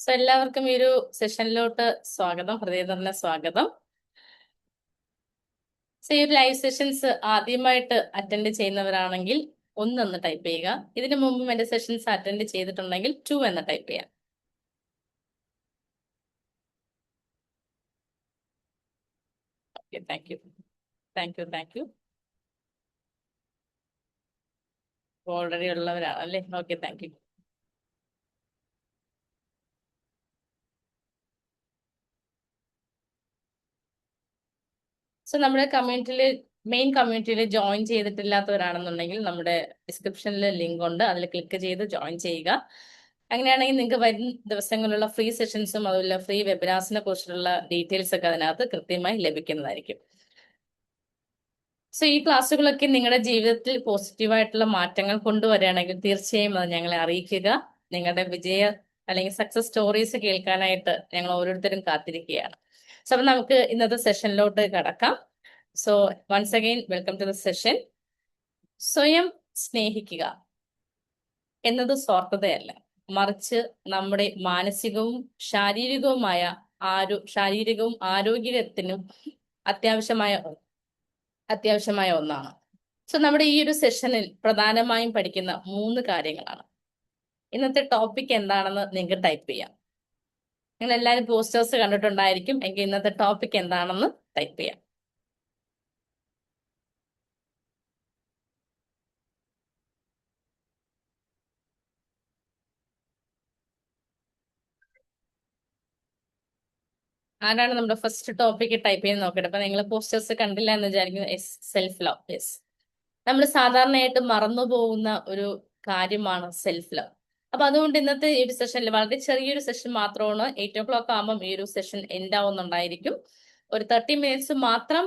So എല്ലാവർക്കും ഈ ഒരു സെഷനിലോട്ട് സ്വാഗതം, ഹൃദയം നിറഞ്ഞ സ്വാഗതം. സോ ഈ ഒരു ലൈവ് സെഷൻസ് ആദ്യമായിട്ട് അറ്റൻഡ് ചെയ്യുന്നവരാണെങ്കിൽ 1 എന്ന് ടൈപ്പ് ചെയ്യുക. ഇതിനു മുമ്പും എന്റെ സെഷൻസ് അറ്റൻഡ് ചെയ്തിട്ടുണ്ടെങ്കിൽ 2 എന്ന് ടൈപ്പ് ചെയ്യാം. Okay, thank you. ഓൾറെഡി ഉള്ളവരാണ് അല്ലേ? Okay, thank you. സോ നമ്മുടെ മെയിൻ കമ്മ്യൂണിറ്റിയിൽ ജോയിൻ ചെയ്തിട്ടില്ലാത്തവരാണെന്നുണ്ടെങ്കിൽ നമ്മുടെ ഡിസ്ക്രിപ്ഷനിൽ ലിങ്ക് ഉണ്ട്, അതിൽ ക്ലിക്ക് ചെയ്ത് ജോയിൻ ചെയ്യുക. അങ്ങനെയാണെങ്കിൽ നിങ്ങൾക്ക് വരും ദിവസങ്ങളിലുള്ള ഫ്രീ സെഷൻസും അതുപോലെ ഫ്രീ വെബിനാർസിനെ കുറിച്ചുള്ള ഡീറ്റെയിൽസ് ഒക്കെ അതിനകത്ത് കൃത്യമായി ലഭിക്കുന്നതായിരിക്കും. സോ ഈ ക്ലാസ്സുകളൊക്കെ നിങ്ങളുടെ ജീവിതത്തിൽ പോസിറ്റീവായിട്ടുള്ള മാറ്റങ്ങൾ കൊണ്ടുവരികയാണെങ്കിൽ തീർച്ചയായും അത് ഞങ്ങളെ അറിയിക്കുക. നിങ്ങളുടെ വിജയ അല്ലെങ്കിൽ സക്സസ് സ്റ്റോറീസ് കേൾക്കാനായിട്ട് ഞങ്ങൾ ഓരോരുത്തരും കാത്തിരിക്കുകയാണ്. സോ അപ്പം നമുക്ക് ഇന്നത്തെ സെഷനിലോട്ട് കടക്കാം. So once again welcome to the session. സ്വയം സ്നേഹിക്കുക എന്നത് സ്വാർത്ഥതയല്ല, മറിച്ച് നമ്മുടെ മാനസികവും ശാരീരികവും ആരോഗ്യത്തിനും അത്യാവശ്യമായ ഒന്നാണ്. സോ നമ്മുടെ ഈ ഒരു സെഷനിൽ പ്രധാനമായും പഠിക്കുന്ന 3 കാര്യങ്ങളാണ്. ഇന്നത്തെ ടോപ്പിക് എന്താണെന്ന് നിങ്ങൾക്ക് ടൈപ്പ് ചെയ്യാം. നിങ്ങൾ എല്ലാവരും പോസ്റ്റേഴ്സ് കണ്ടിട്ടുണ്ടായിരിക്കും, എങ്കിൽ ഇന്നത്തെ ടോപ്പിക് എന്താണെന്ന് ടൈപ്പ് ചെയ്യാം. ആരാണ് നമ്മുടെ ഫസ്റ്റ് ടോപ്പിക് ടൈപ്പ് ചെയ്ത് നോക്കട്ടെ. അപ്പൊ നിങ്ങൾ പോസ്റ്റേഴ്സ് കണ്ടില്ല എന്ന് വിചാരിക്കുന്നു. Self love. യെസ്, നമ്മൾ സാധാരണയായിട്ട് മറന്നു പോകുന്ന ഒരു കാര്യമാണ് സെൽഫ് ലവ്. അപ്പൊ അതുകൊണ്ട് ഇന്നത്തെ ഈ ഒരു സെഷനിൽ വളരെ ചെറിയൊരു സെഷൻ മാത്രമാണ്. 8:00 ആകുമ്പോൾ ഈ ഒരു സെഷൻ എൻഡ് ആവുന്നുണ്ടായിരിക്കും. ഒരു 30 മിനിറ്റ്സ് മാത്രം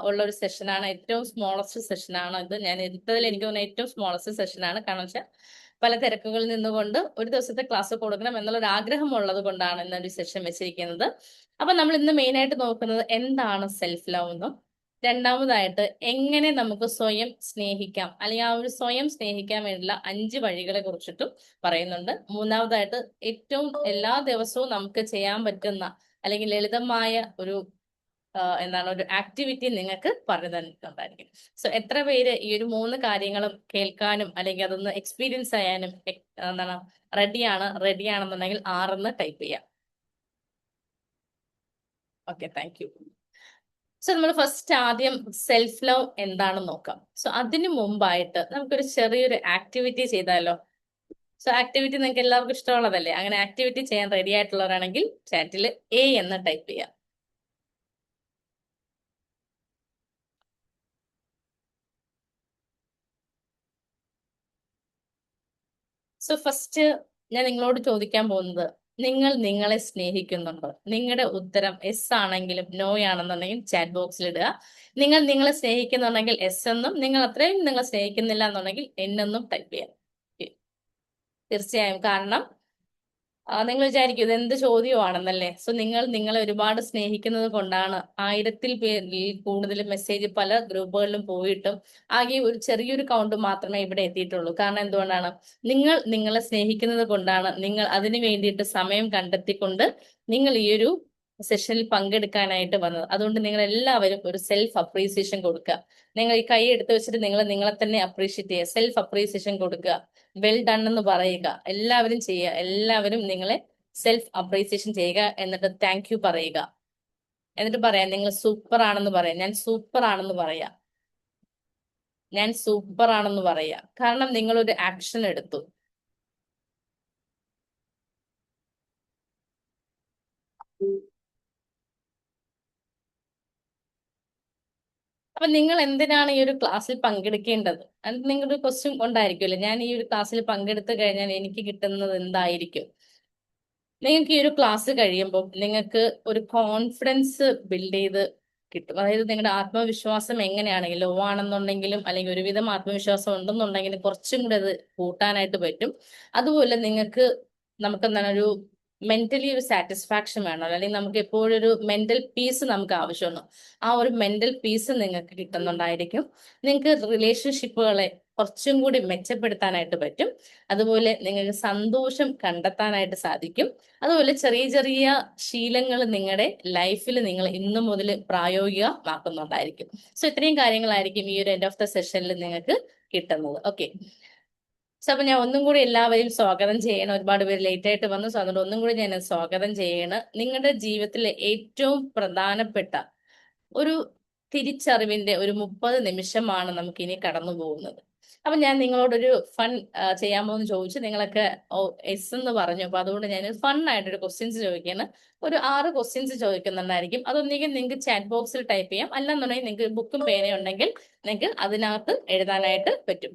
ഉള്ള ഒരു സെഷനാണ്. ഏറ്റവും സ്മോളസ്റ്റ് സെഷനാണ് ഇത്. ഞാൻ എടുത്തതിൽ എനിക്ക് തോന്നുന്ന ഏറ്റവും സ്മോളസ്റ്റ് സെഷനാണ്. കാരണം വെച്ചാൽ പല തിരക്കുകളിൽ നിന്നുകൊണ്ട് ഒരു ദിവസത്തെ ക്ലാസ് കൊടുക്കണം എന്നുള്ള ഒരു ആഗ്രഹം ഉള്ളത് കൊണ്ടാണ് ഇന്നൊരു സെഷൻ വെച്ചിരിക്കുന്നത്. അപ്പൊ നമ്മൾ ഇന്ന് മെയിൻ ആയിട്ട് നോക്കുന്നത് എന്താണ് സെൽഫ് ലവ് എന്നും, രണ്ടാമതായിട്ട് എങ്ങനെ നമുക്ക് സ്വയം സ്നേഹിക്കാം, അല്ലെങ്കിൽ ആ ഒരു സ്വയം സ്നേഹിക്കാൻ വേണ്ടിയുള്ള 5 വഴികളെ കുറിച്ചിട്ടും പറയുന്നുണ്ട്. മൂന്നാമതായിട്ട് ഏറ്റവും എല്ലാ ദിവസവും നമുക്ക് ചെയ്യാൻ പറ്റുന്ന അല്ലെങ്കിൽ ലളിതമായ ഒരു ഒരു ആക്ടിവിറ്റി നിങ്ങൾക്ക് പറഞ്ഞു തന്നിട്ടുണ്ടായിരിക്കും. സോ എത്ര പേര് ഈ ഒരു 3 കാര്യങ്ങളും കേൾക്കാനും അല്ലെങ്കിൽ അതൊന്ന് എക്സ്പീരിയൻസ് ചെയ്യാനും റെഡിയാണെന്നുണ്ടെങ്കിൽ 6 എന്ന് ടൈപ്പ് ചെയ്യാം. Okay, thank you. സോ നമ്മൾ ഫസ്റ്റ് ആദ്യം സെൽഫ് ലവ് എന്താണെന്ന് നോക്കാം. സോ അതിനു മുമ്പായിട്ട് നമുക്കൊരു ചെറിയൊരു ആക്ടിവിറ്റി ചെയ്താലോ? സോ ആക്ടിവിറ്റി നിങ്ങൾക്ക് എല്ലാവർക്കും ഇഷ്ടമുള്ളതല്ലേ? അങ്ങനെ ആക്ടിവിറ്റി ചെയ്യാൻ റെഡി ആയിട്ടുള്ളവരാണെങ്കിൽ ചാറ്റിൽ എ എന്ന് ടൈപ്പ് ചെയ്യാം. സോ ഫസ്റ്റ് ഞാൻ നിങ്ങളോട് ചോദിക്കാൻ പോകുന്നത്, നിങ്ങൾ നിങ്ങളെ സ്നേഹിക്കുന്നുണ്ടോ? നിങ്ങളുടെ ഉത്തരം എസ് ആണെങ്കിലും നോ ആണെന്നുണ്ടെങ്കിൽ ചാറ്റ് ബോക്സിൽ ഇടുക. നിങ്ങൾ നിങ്ങളെ സ്നേഹിക്കുന്നുണ്ടെങ്കിൽ എസ് എന്നും, നിങ്ങൾ അത്രയും നിങ്ങൾ സ്നേഹിക്കുന്നില്ല എന്നുണ്ടെങ്കിൽ എൻ എന്നും ടൈപ്പ് ചെയ്യാം. തീർച്ചയായും, കാരണം നിങ്ങൾ വിചാരിക്കും ഇത് എന്ത് ചോദ്യമാണെന്നല്ലേ. സോ നിങ്ങൾ നിങ്ങളെ ഒരുപാട് സ്നേഹിക്കുന്നത് കൊണ്ടാണ് 1000 പേരിൽ കൂടുതൽ മെസ്സേജ് പല ഗ്രൂപ്പുകളിലും പോയിട്ടും ആകെ ഒരു ചെറിയൊരു കൗണ്ട് മാത്രമേ ഇവിടെ എത്തിയിട്ടുള്ളൂ. കാരണം എന്തുകൊണ്ടാണ്? നിങ്ങൾ നിങ്ങളെ സ്നേഹിക്കുന്നത് കൊണ്ടാണ് നിങ്ങൾ അതിനു വേണ്ടിയിട്ട് സമയം കണ്ടെത്തിക്കൊണ്ട് നിങ്ങൾ ഈ ഒരു സെഷനിൽ പങ്കെടുക്കാനായിട്ട് വന്നത്. അതുകൊണ്ട് നിങ്ങൾ എല്ലാവരും ഒരു സെൽഫ് അപ്രീസിയേഷൻ കൊടുക്കുക. നിങ്ങൾ ഈ കൈ എടുത്ത് വെച്ചിട്ട് നിങ്ങൾ നിങ്ങളെ തന്നെ അപ്രീഷിയേറ്റ് ചെയ്യുക, സെൽഫ് അപ്രീസിയേഷൻ കൊടുക്കുക, വെൽ ഡൺ എന്ന് പറയുക. എല്ലാവരും ചെയ്യുക, എല്ലാവരും നിങ്ങളെ സെൽഫ് അപ്രീസിയേഷൻ ചെയ്യുക. എന്നിട്ട് താങ്ക് യു പറയുക. എന്നിട്ട് പറയാം നിങ്ങൾ സൂപ്പർ ആണെന്ന് പറയാം. ഞാൻ സൂപ്പർ ആണെന്ന് പറയാ. കാരണം നിങ്ങൾ ഒരു ആക്ഷൻ എടുത്തു. അപ്പൊ നിങ്ങൾ എന്തിനാണ് ഈ ഒരു ക്ലാസ്സിൽ പങ്കെടുക്കേണ്ടത്? നിങ്ങളുടെ ക്വസ്റ്റ്യൻ ഉണ്ടായിരിക്കുമല്ലോ, ഞാൻ ഈ ഒരു ക്ലാസ്സിൽ പങ്കെടുത്തു കഴിഞ്ഞാൽ എനിക്ക് കിട്ടുന്നത് എന്തായിരിക്കും? നിങ്ങൾക്ക് ഈ ഒരു ക്ലാസ് കഴിയുമ്പോൾ നിങ്ങൾക്ക് ഒരു കോൺഫിഡൻസ് ബിൽഡ് ചെയ്ത് കിട്ടും. അതായത് നിങ്ങളുടെ ആത്മവിശ്വാസം എങ്ങനെയാണെങ്കിലും ലോ ആണെന്നുണ്ടെങ്കിലും അല്ലെങ്കിൽ ഒരുവിധം ആത്മവിശ്വാസം ഉണ്ടെന്നുണ്ടെങ്കിലും കുറച്ചും കൂടെ അത് കൂട്ടാനായിട്ട് പറ്റും. അതുപോലെ നമുക്ക് എന്താണ് മെന്റലി ഒരു സാറ്റിസ്ഫാക്ഷൻ വേണം, അല്ലെങ്കിൽ നമുക്ക് എപ്പോഴും ഒരു മെന്റൽ പീസ് നമുക്ക് ആവശ്യമാണ്. ആ ഒരു മെന്റൽ പീസ് നിങ്ങൾക്ക് കിട്ടുന്നുണ്ടായിരിക്കും. നിങ്ങൾക്ക് റിലേഷൻഷിപ്പുകളെ കുറച്ചും കൂടി മെച്ചപ്പെടുത്താനായിട്ട് പറ്റും. അതുപോലെ നിങ്ങൾക്ക് സന്തോഷം കണ്ടെത്താനായിട്ട് സാധിക്കും. അതുപോലെ ചെറിയ ചെറിയ ശീലങ്ങൾ നിങ്ങളുടെ ലൈഫിൽ നിങ്ങൾ ഇന്നു മുതൽ പ്രായോഗികമാക്കുന്നുണ്ടായിരിക്കും. സോ ഇത്രയും കാര്യങ്ങളായിരിക്കും ഈ ഒരു എൻഡ് ഓഫ് ദ സെഷനിൽ നിങ്ങൾക്ക് കിട്ടുന്നത്. ഓക്കെ. സോ അപ്പൊ ഞാൻ ഒന്നും കൂടി എല്ലാവരെയും സ്വാഗതം ചെയ്യണം. ഒരുപാട് പേര് ലേറ്റ് ആയിട്ട് വന്നു. സോ അതുകൊണ്ട് ഒന്നും കൂടി ഞാൻ സ്വാഗതം ചെയ്യണം. നിങ്ങളുടെ ജീവിതത്തിലെ ഏറ്റവും പ്രധാനപ്പെട്ട ഒരു തിരിച്ചറിവിന്റെ ഒരു 30 നിമിഷമാണ് നമുക്ക് ഇനി കടന്നു പോകുന്നത്. അപ്പൊ ഞാൻ നിങ്ങളോടൊരു ഫൺ ചെയ്യാമോ എന്ന് ചോദിച്ചു. നിങ്ങളൊക്കെ എസ് എന്ന് പറഞ്ഞു. അപ്പൊ അതുകൊണ്ട് ഞാൻ ഫൺ ആയിട്ടൊരു ക്വസ്റ്റ്യൻസ് ചോദിക്കുകയാണ്. ഒരു 6 ക്വസ്റ്റ്യൻസ് ചോദിക്കുന്നുണ്ടായിരിക്കും. അതൊന്നെങ്കിൽ നിങ്ങൾക്ക് ചാറ്റ് ബോക്സിൽ ടൈപ്പ് ചെയ്യാം, അല്ലെന്നുണ്ടെങ്കിൽ നിങ്ങൾക്ക് ബുക്കും പേനയും ഉണ്ടെങ്കിൽ നിങ്ങൾക്ക് അതിനകത്ത് എഴുതാനായിട്ട് പറ്റും.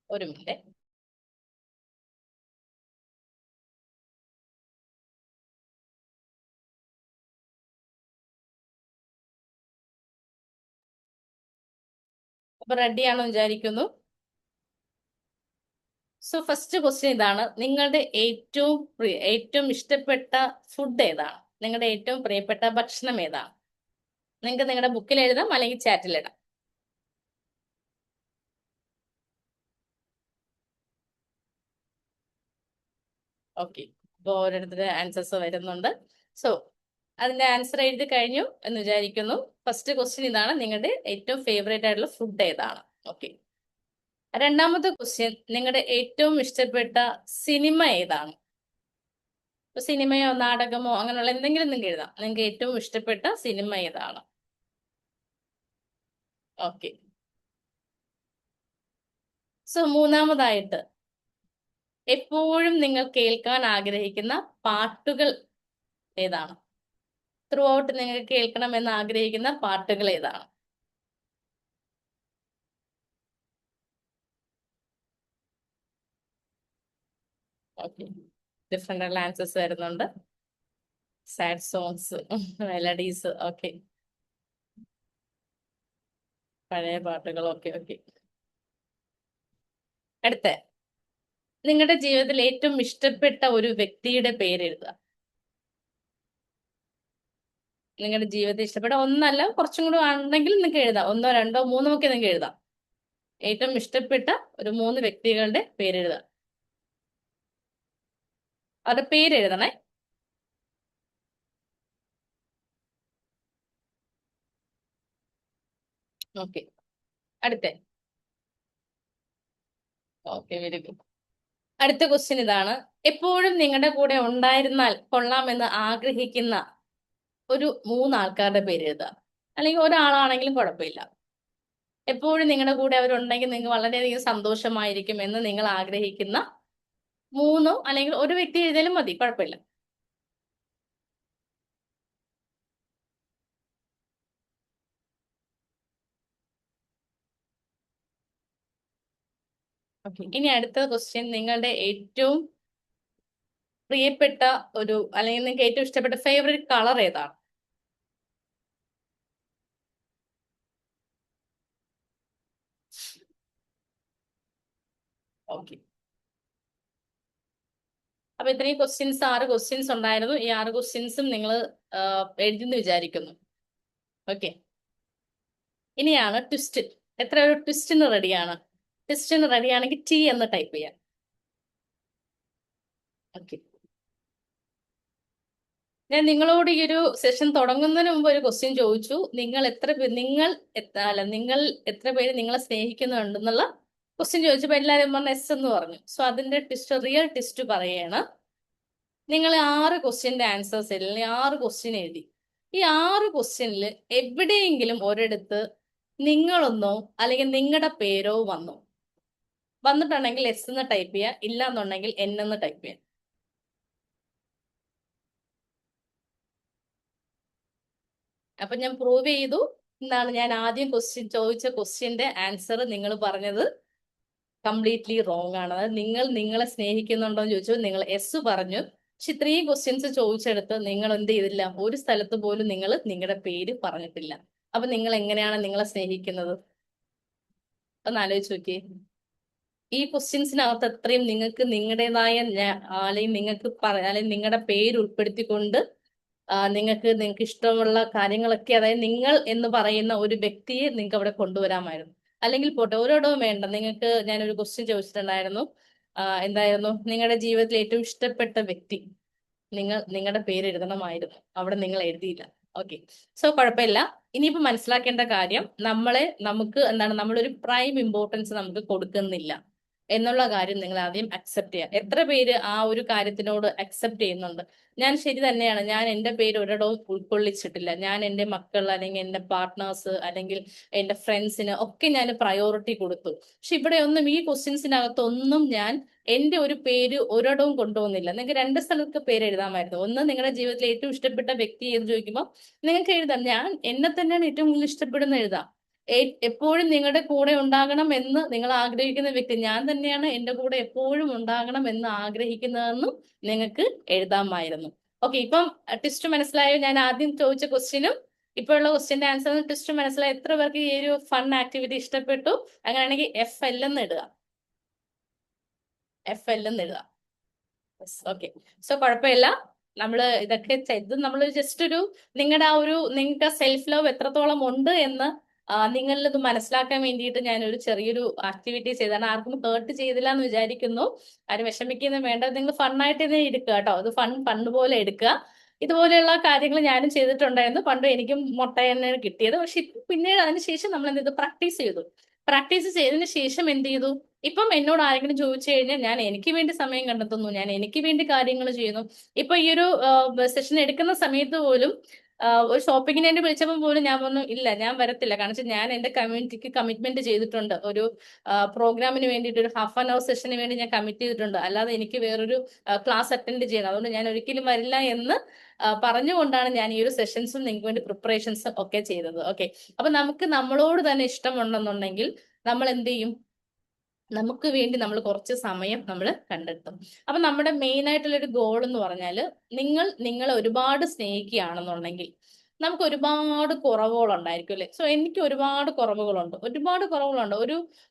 ഒരു മിനിറ്റ്. അപ്പൊ റെഡിയാണെന്ന് വിചാരിക്കുന്നു. സോ ഫസ്റ്റ് ക്വസ്റ്റ്യൻ ഇതാണ്: നിങ്ങളുടെ ഏറ്റവും ഇഷ്ടപ്പെട്ട ഫുഡ് ഏതാണ്? നിങ്ങളുടെ ഏറ്റവും പ്രിയപ്പെട്ട ഭക്ഷണം ഏതാണ്? നിങ്ങൾക്ക് നിങ്ങളുടെ ബുക്കിൽ എഴുതാം, അല്ലെങ്കിൽ ചാറ്റിൽ ഇടാം. ഓക്കെ. അപ്പോൾ ഓരോരുത്തരുടെ ആൻസേഴ്സ് വരുന്നുണ്ട്. സോ അതിന്റെ ആൻസർ എഴുതി കഴിഞ്ഞു എന്ന് വിചാരിക്കുന്നു. ഫസ്റ്റ് ക്വസ്റ്റ്യൻ ഇതാണ്: നിങ്ങളുടെ ഏറ്റവും ഫേവറേറ്റ് ആയിട്ടുള്ള ഫുഡ് ഏതാണ്? ഓക്കെ. രണ്ടാമത്തെ ക്വസ്റ്റ്യൻ: നിങ്ങളുടെ ഏറ്റവും ഇഷ്ടപ്പെട്ട സിനിമ ഏതാണ്? സിനിമയോ നാടകമോ അങ്ങനെയുള്ള എന്തെങ്കിലും നിങ്ങൾക്ക് എഴുതാം. നിങ്ങൾക്ക് ഏറ്റവും ഇഷ്ടപ്പെട്ട സിനിമ ഏതാണ്? ഓക്കെ. സോ മൂന്നാമതായിട്ട്, എപ്പോഴും നിങ്ങൾ കേൾക്കാൻ ആഗ്രഹിക്കുന്ന പാട്ടുകൾ ഏതാണ്? ത്രൂ ഔട്ട് നിങ്ങൾ കേൾക്കണം എന്ന് ആഗ്രഹിക്കുന്ന പാട്ടുകൾ ഏതാണ്? ഓക്കെ. ഡിഫറെന്റ് ആൻസേഴ്സ് വരുന്നുണ്ട്. സാഡ് സോങ്സ്, മെലഡീസ്, ഓക്കെ, പഴയ പാട്ടുകൾ, ഓക്കെ ഓക്കെ. അടുത്ത, നിങ്ങളുടെ ജീവിതത്തിൽ ഏറ്റവും ഇഷ്ടപ്പെട്ട ഒരു വ്യക്തിയുടെ പേര് എഴുതുക. നിങ്ങളുടെ ജീവിതത്തിൽ ഇഷ്ടപ്പെട്ട ഒന്നല്ല, കുറച്ചും കൂടെ ആണെങ്കിൽ നിങ്ങൾക്ക് എഴുതാം. 1, 2, 3 ഒക്കെ നിങ്ങൾക്ക് എഴുതാം. ഏറ്റവും ഇഷ്ടപ്പെട്ട ഒരു 3 വ്യക്തികളുടെ പേര് എഴുതുക. അവരുടെ പേര് എഴുതണേ. ഓക്കെ. അടുത്ത, ഓക്കെ, വെരി ഗുഡ്. അടുത്ത ക്വസ്റ്റ്യൻ ഇതാണ്: എപ്പോഴും നിങ്ങളുടെ കൂടെ ഉണ്ടായിരുന്നാൽ കൊള്ളാമെന്ന് ആഗ്രഹിക്കുന്ന ഒരു 3 ആൾക്കാരുടെ പേര് എഴുതുക. അല്ലെങ്കിൽ ഒരാളാണെങ്കിലും കുഴപ്പമില്ല. എപ്പോഴും നിങ്ങളുടെ കൂടെ അവരുണ്ടെങ്കിൽ നിങ്ങൾക്ക് വളരെയധികം സന്തോഷമായിരിക്കും എന്ന് നിങ്ങൾ ആഗ്രഹിക്കുന്ന 3, അല്ലെങ്കിൽ ഒരു വ്യക്തി എഴുതിയാലും മതി, കുഴപ്പമില്ല. ഓക്കെ. ഇനി അടുത്ത ക്വസ്റ്റ്യൻ: നിങ്ങളുടെ ഏറ്റവും പ്രിയപ്പെട്ട ഒരു, അല്ലെങ്കിൽ നിങ്ങൾക്ക് ഏറ്റവും ഇഷ്ടപ്പെട്ട ഫേവറേറ്റ് കളർ ഏതാണ്? ഓക്കെ. അപ്പൊ ഇത്രയും ക്വസ്റ്റ്യൻസ്, 6 ക്വസ്റ്റ്യൻസ് ഉണ്ടായിരുന്നു. ഈ 6 ക്വസ്റ്റ്യൻസും നിങ്ങൾ എഴുതിന്ന് വിചാരിക്കുന്നു. ഓക്കെ. ഇനിയാണ് ട്വിസ്റ്റ്. എത്ര ഒരു ട്വിസ്റ്റിന് റെഡിയാണ്? ട്വിസ്റ്റിന് റെഡിയാണെങ്കിൽ ടി എന്ന് ടൈപ്പ് ചെയ്യാം. ഓക്കെ. ഞാൻ നിങ്ങളോട് ഈ ഒരു സെഷൻ തുടങ്ങുന്നതിന് മുമ്പ് ഒരു ക്വസ്റ്റ്യൻ ചോദിച്ചു. നിങ്ങൾ എത്ര പേര് നിങ്ങളെ സ്നേഹിക്കുന്നുണ്ടെന്നുള്ള ക്വസ്റ്റ്യൻ ചോദിച്ചപ്പോൾ എല്ലാവരും പറഞ്ഞ എസ് എന്ന് പറഞ്ഞു. സോ അതിന്റെ റിയൽ ട്വിസ്റ്റ് പറയാണ്. നിങ്ങൾ 6 ക്വസ്റ്റ്യന്റെ ആൻസേഴ്സ് അല്ലെങ്കിൽ 6 ക്വസ്റ്റ്യൻ എഴുതി. ഈ 6 ക്വസ്റ്റ്യനിൽ എവിടെയെങ്കിലും ഒരിടത്ത് നിങ്ങളൊന്നോ അല്ലെങ്കിൽ നിങ്ങളുടെ പേരോ വന്നിട്ടുണ്ടെങ്കിൽ എസ് എന്ന് ടൈപ്പ് ചെയ്യുക, ഇല്ല എന്നുണ്ടെങ്കിൽ എൻ എന്ന് ടൈപ്പ് ചെയ്യുക. അപ്പൊ ഞാൻ പ്രൂവ് ചെയ്തു എന്നാണ്. ഞാൻ ആദ്യം ചോദിച്ച ക്വസ്റ്റ്യന്റെ ആൻസർ നിങ്ങൾ പറഞ്ഞത് കംപ്ലീറ്റ്ലി റോങ് ആണ്. അതായത് നിങ്ങളെ സ്നേഹിക്കുന്നുണ്ടോ എന്ന് ചോദിച്ചു, നിങ്ങൾ എസ് പറഞ്ഞു. പക്ഷെ ഇത്രയും ക്വസ്റ്റ്യൻസ് ചോദിച്ചെടുത്ത് നിങ്ങൾ എന്ത് ചെയ്തില്ല? ഒരു സ്ഥലത്ത് പോലും നിങ്ങൾ നിങ്ങളുടെ പേര് പറഞ്ഞിട്ടില്ല. അപ്പൊ നിങ്ങൾ എങ്ങനെയാണ് നിങ്ങളെ സ്നേഹിക്കുന്നത്? ഒന്ന് ആലോചിച്ച് നോക്കിയേ. ഈ ക്വസ്റ്റ്യൻസിനകത്ത് അത്രയും നിങ്ങൾക്ക് നിങ്ങളുടേതായ അല്ലെങ്കിൽ നിങ്ങൾക്ക് അല്ലെങ്കിൽ നിങ്ങളുടെ പേര് ഉൾപ്പെടുത്തിക്കൊണ്ട് നിങ്ങൾക്ക് ഇഷ്ടമുള്ള കാര്യങ്ങളൊക്കെ, അതായത് നിങ്ങൾ എന്ന് പറയുന്ന ഒരു വ്യക്തിയെ നിങ്ങൾക്ക് അവിടെ കൊണ്ടുവരാമായിരുന്നു. അല്ലെങ്കിൽ പോട്ടെ, ഒരിടവും വേണ്ട. നിങ്ങൾക്ക് ഞാനൊരു ക്വസ്റ്റ്യൻ ചോദിച്ചിട്ടുണ്ടായിരുന്നു. എന്തായിരുന്നു നിങ്ങളുടെ ജീവിതത്തിൽ ഏറ്റവും ഇഷ്ടപ്പെട്ട വ്യക്തി? നിങ്ങളുടെ പേര് എഴുതണമായിരുന്നു. അവിടെ നിങ്ങൾ എഴുതിയില്ല. ഓക്കെ, സോ കുഴപ്പമില്ല. ഇനിയിപ്പോ മനസ്സിലാക്കേണ്ട കാര്യം, നമുക്ക് എന്താണ്, നമ്മളൊരു പ്രൈം ഇമ്പോർട്ടൻസ് നമുക്ക് കൊടുക്കുന്നില്ല എന്നുള്ള കാര്യം നിങ്ങൾ ആദ്യം അക്സെപ്റ്റ് ചെയ്യുക. എത്ര പേര് ആ ഒരു കാര്യത്തിനോട് അക്സെപ്റ്റ് ചെയ്യുന്നുണ്ട്? ഞാൻ ശരി തന്നെയാണ്, ഞാൻ എന്റെ പേര് ഒരിടവും ഉൾക്കൊള്ളിച്ചിട്ടില്ല. ഞാൻ എന്റെ മക്കൾ അല്ലെങ്കിൽ എന്റെ പാർട്ട്നേഴ്സ് അല്ലെങ്കിൽ എന്റെ ഫ്രണ്ട്സിന് ഒക്കെ ഞാൻ പ്രയോറിറ്റി കൊടുത്തു. പക്ഷെ ഇവിടെ ഒന്നും, ഈ ക്വസ്റ്റ്യൻസിനകത്തൊന്നും ഞാൻ എന്റെ ഒരു പേര് ഒരിടവും കൊണ്ടുപോകുന്നില്ല. നിങ്ങൾക്ക് രണ്ട് സ്ഥലത്ത് പേര് എഴുതാമായിരുന്നു. ഒന്ന്, നിങ്ങളുടെ ജീവിതത്തിൽ ഏറ്റവും ഇഷ്ടപ്പെട്ട വ്യക്തി എന്ന് ചോദിക്കുമ്പോൾ നിങ്ങൾക്ക് എഴുതാം, ഞാൻ എന്നെ തന്നെയാണ് ഏറ്റവും കൂടുതൽ ഇഷ്ടപ്പെടുന്ന എഴുതാം. എപ്പോഴും നിങ്ങളുടെ കൂടെ ഉണ്ടാകണം എന്ന് നിങ്ങൾ ആഗ്രഹിക്കുന്ന വ്യക്തി ഞാൻ തന്നെയാണ്, എന്റെ കൂടെ എപ്പോഴും ഉണ്ടാകണം എന്ന് ആഗ്രഹിക്കുന്നതെന്നും നിങ്ങൾക്ക് എഴുതാമായിരുന്നു. ഓക്കെ, ഇപ്പം ട്വിസ്റ്റ് മനസ്സിലായോ? ഞാൻ ആദ്യം ചോദിച്ച ക്വസ്റ്റ്യനും ഇപ്പോഴുള്ള ക്വസ്റ്റ്യന്റെ ആൻസറിന് ട്വിസ്റ്റ് മനസ്സിലായി. എത്ര പേർക്ക് ഈ ഒരു ഫൺ ആക്ടിവിറ്റി ഇഷ്ടപ്പെട്ടു? അങ്ങനെയാണെങ്കിൽ FL എന്ന് ഇടുക. FL എന്ന് എഴുതാം. ഓക്കെ, സോ കുഴപ്പമില്ല. ഇതൊക്കെ ചെയ്ത് നമ്മൾ ജസ്റ്റ് നിങ്ങളുടെ നിങ്ങൾക്ക് സെൽഫ് ലവ് എത്രത്തോളം ഉണ്ട് എന്ന് നിങ്ങളിൽ ഇത് മനസ്സിലാക്കാൻ വേണ്ടിയിട്ട് ഞാൻ ഒരു ചെറിയൊരു ആക്ടിവിറ്റി ചെയ്താണ്. ആർക്കും ഹേർട്ട് ചെയ്തില്ല എന്ന് വിചാരിക്കുന്നു. ആരും വിഷമിക്കുന്ന വേണ്ട. നിങ്ങൾ ഫണ്ണായിട്ട് തന്നെ എടുക്കുക കേട്ടോ. ഇത് ഫണ്ട് പോലെ എടുക്കുക. ഇതുപോലെയുള്ള കാര്യങ്ങൾ ഞാനും ചെയ്തിട്ടുണ്ടായിരുന്നു. പണ്ട് എനിക്കും മുട്ട തന്നെയാണ് കിട്ടിയത്. പക്ഷെ പിന്നീട് അതിനുശേഷം നമ്മൾ എന്ത് ചെയ്തു? പ്രാക്ടീസ് ചെയ്തു. പ്രാക്ടീസ് ചെയ്തതിന് ശേഷം എന്ത് ചെയ്തു? ഇപ്പം എന്നോട് ആരെങ്കിലും ചോദിച്ചു കഴിഞ്ഞാൽ ഞാൻ എനിക്ക് വേണ്ടി സമയം കണ്ടെത്തുന്നു, ഞാൻ എനിക്ക് വേണ്ടി കാര്യങ്ങൾ ചെയ്യുന്നു. ഇപ്പൊ ഈ ഒരു സെഷൻ എടുക്കുന്ന സമയത്ത് പോലും ഒരു ഷോപ്പിങ്ങിന് വേണ്ടി വിളിച്ചപ്പോൾ പോലും ഞാൻ പറഞ്ഞു ഇല്ല, ഞാൻ വരത്തില്ല. കാരണം ഞാൻ എന്റെ കമ്മ്യൂണിറ്റിക്ക് കമ്മിറ്റ്മെന്റ് ചെയ്തിട്ടുണ്ട്. ഒരു പ്രോഗ്രാമിന് വേണ്ടിയിട്ട് ഒരു ½ സെഷന് വേണ്ടി ഞാൻ കമ്മിറ്റ് ചെയ്തിട്ടുണ്ട്. അല്ലാതെ എനിക്ക് വേറൊരു ക്ലാസ് അറ്റൻഡ് ചെയ്യണം, അതുകൊണ്ട് ഞാൻ ഒരിക്കലും വരില്ല എന്ന് പറഞ്ഞുകൊണ്ടാണ് ഞാൻ ഈ ഒരു സെഷൻസും നിങ്ങൾക്ക് വേണ്ടി പ്രിപ്പറേഷൻസും ഒക്കെ ചെയ്തത്. ഓക്കെ, അപ്പൊ നമുക്ക് നമ്മളോട് തന്നെ ഇഷ്ടമുണ്ടെന്നുണ്ടെങ്കിൽ നമ്മൾ എന്ത് ചെയ്യും? നമുക്ക് വേണ്ടി നമ്മൾ കുറച്ച് സമയം നമ്മൾ കണ്ടെത്തും. അപ്പൊ നമ്മുടെ മെയിൻ ആയിട്ടുള്ള ഒരു ഗോൾ എന്ന് പറഞ്ഞാൽ, നിങ്ങളെ ഒരുപാട് സ്നേഹിക്കുകയാണെന്നുണ്ടെങ്കിൽ നമുക്ക് ഒരുപാട് കുറവുകളുണ്ടായിരിക്കും അല്ലെ? സോ എനിക്ക് ഒരുപാട് കുറവുകളുണ്ട്.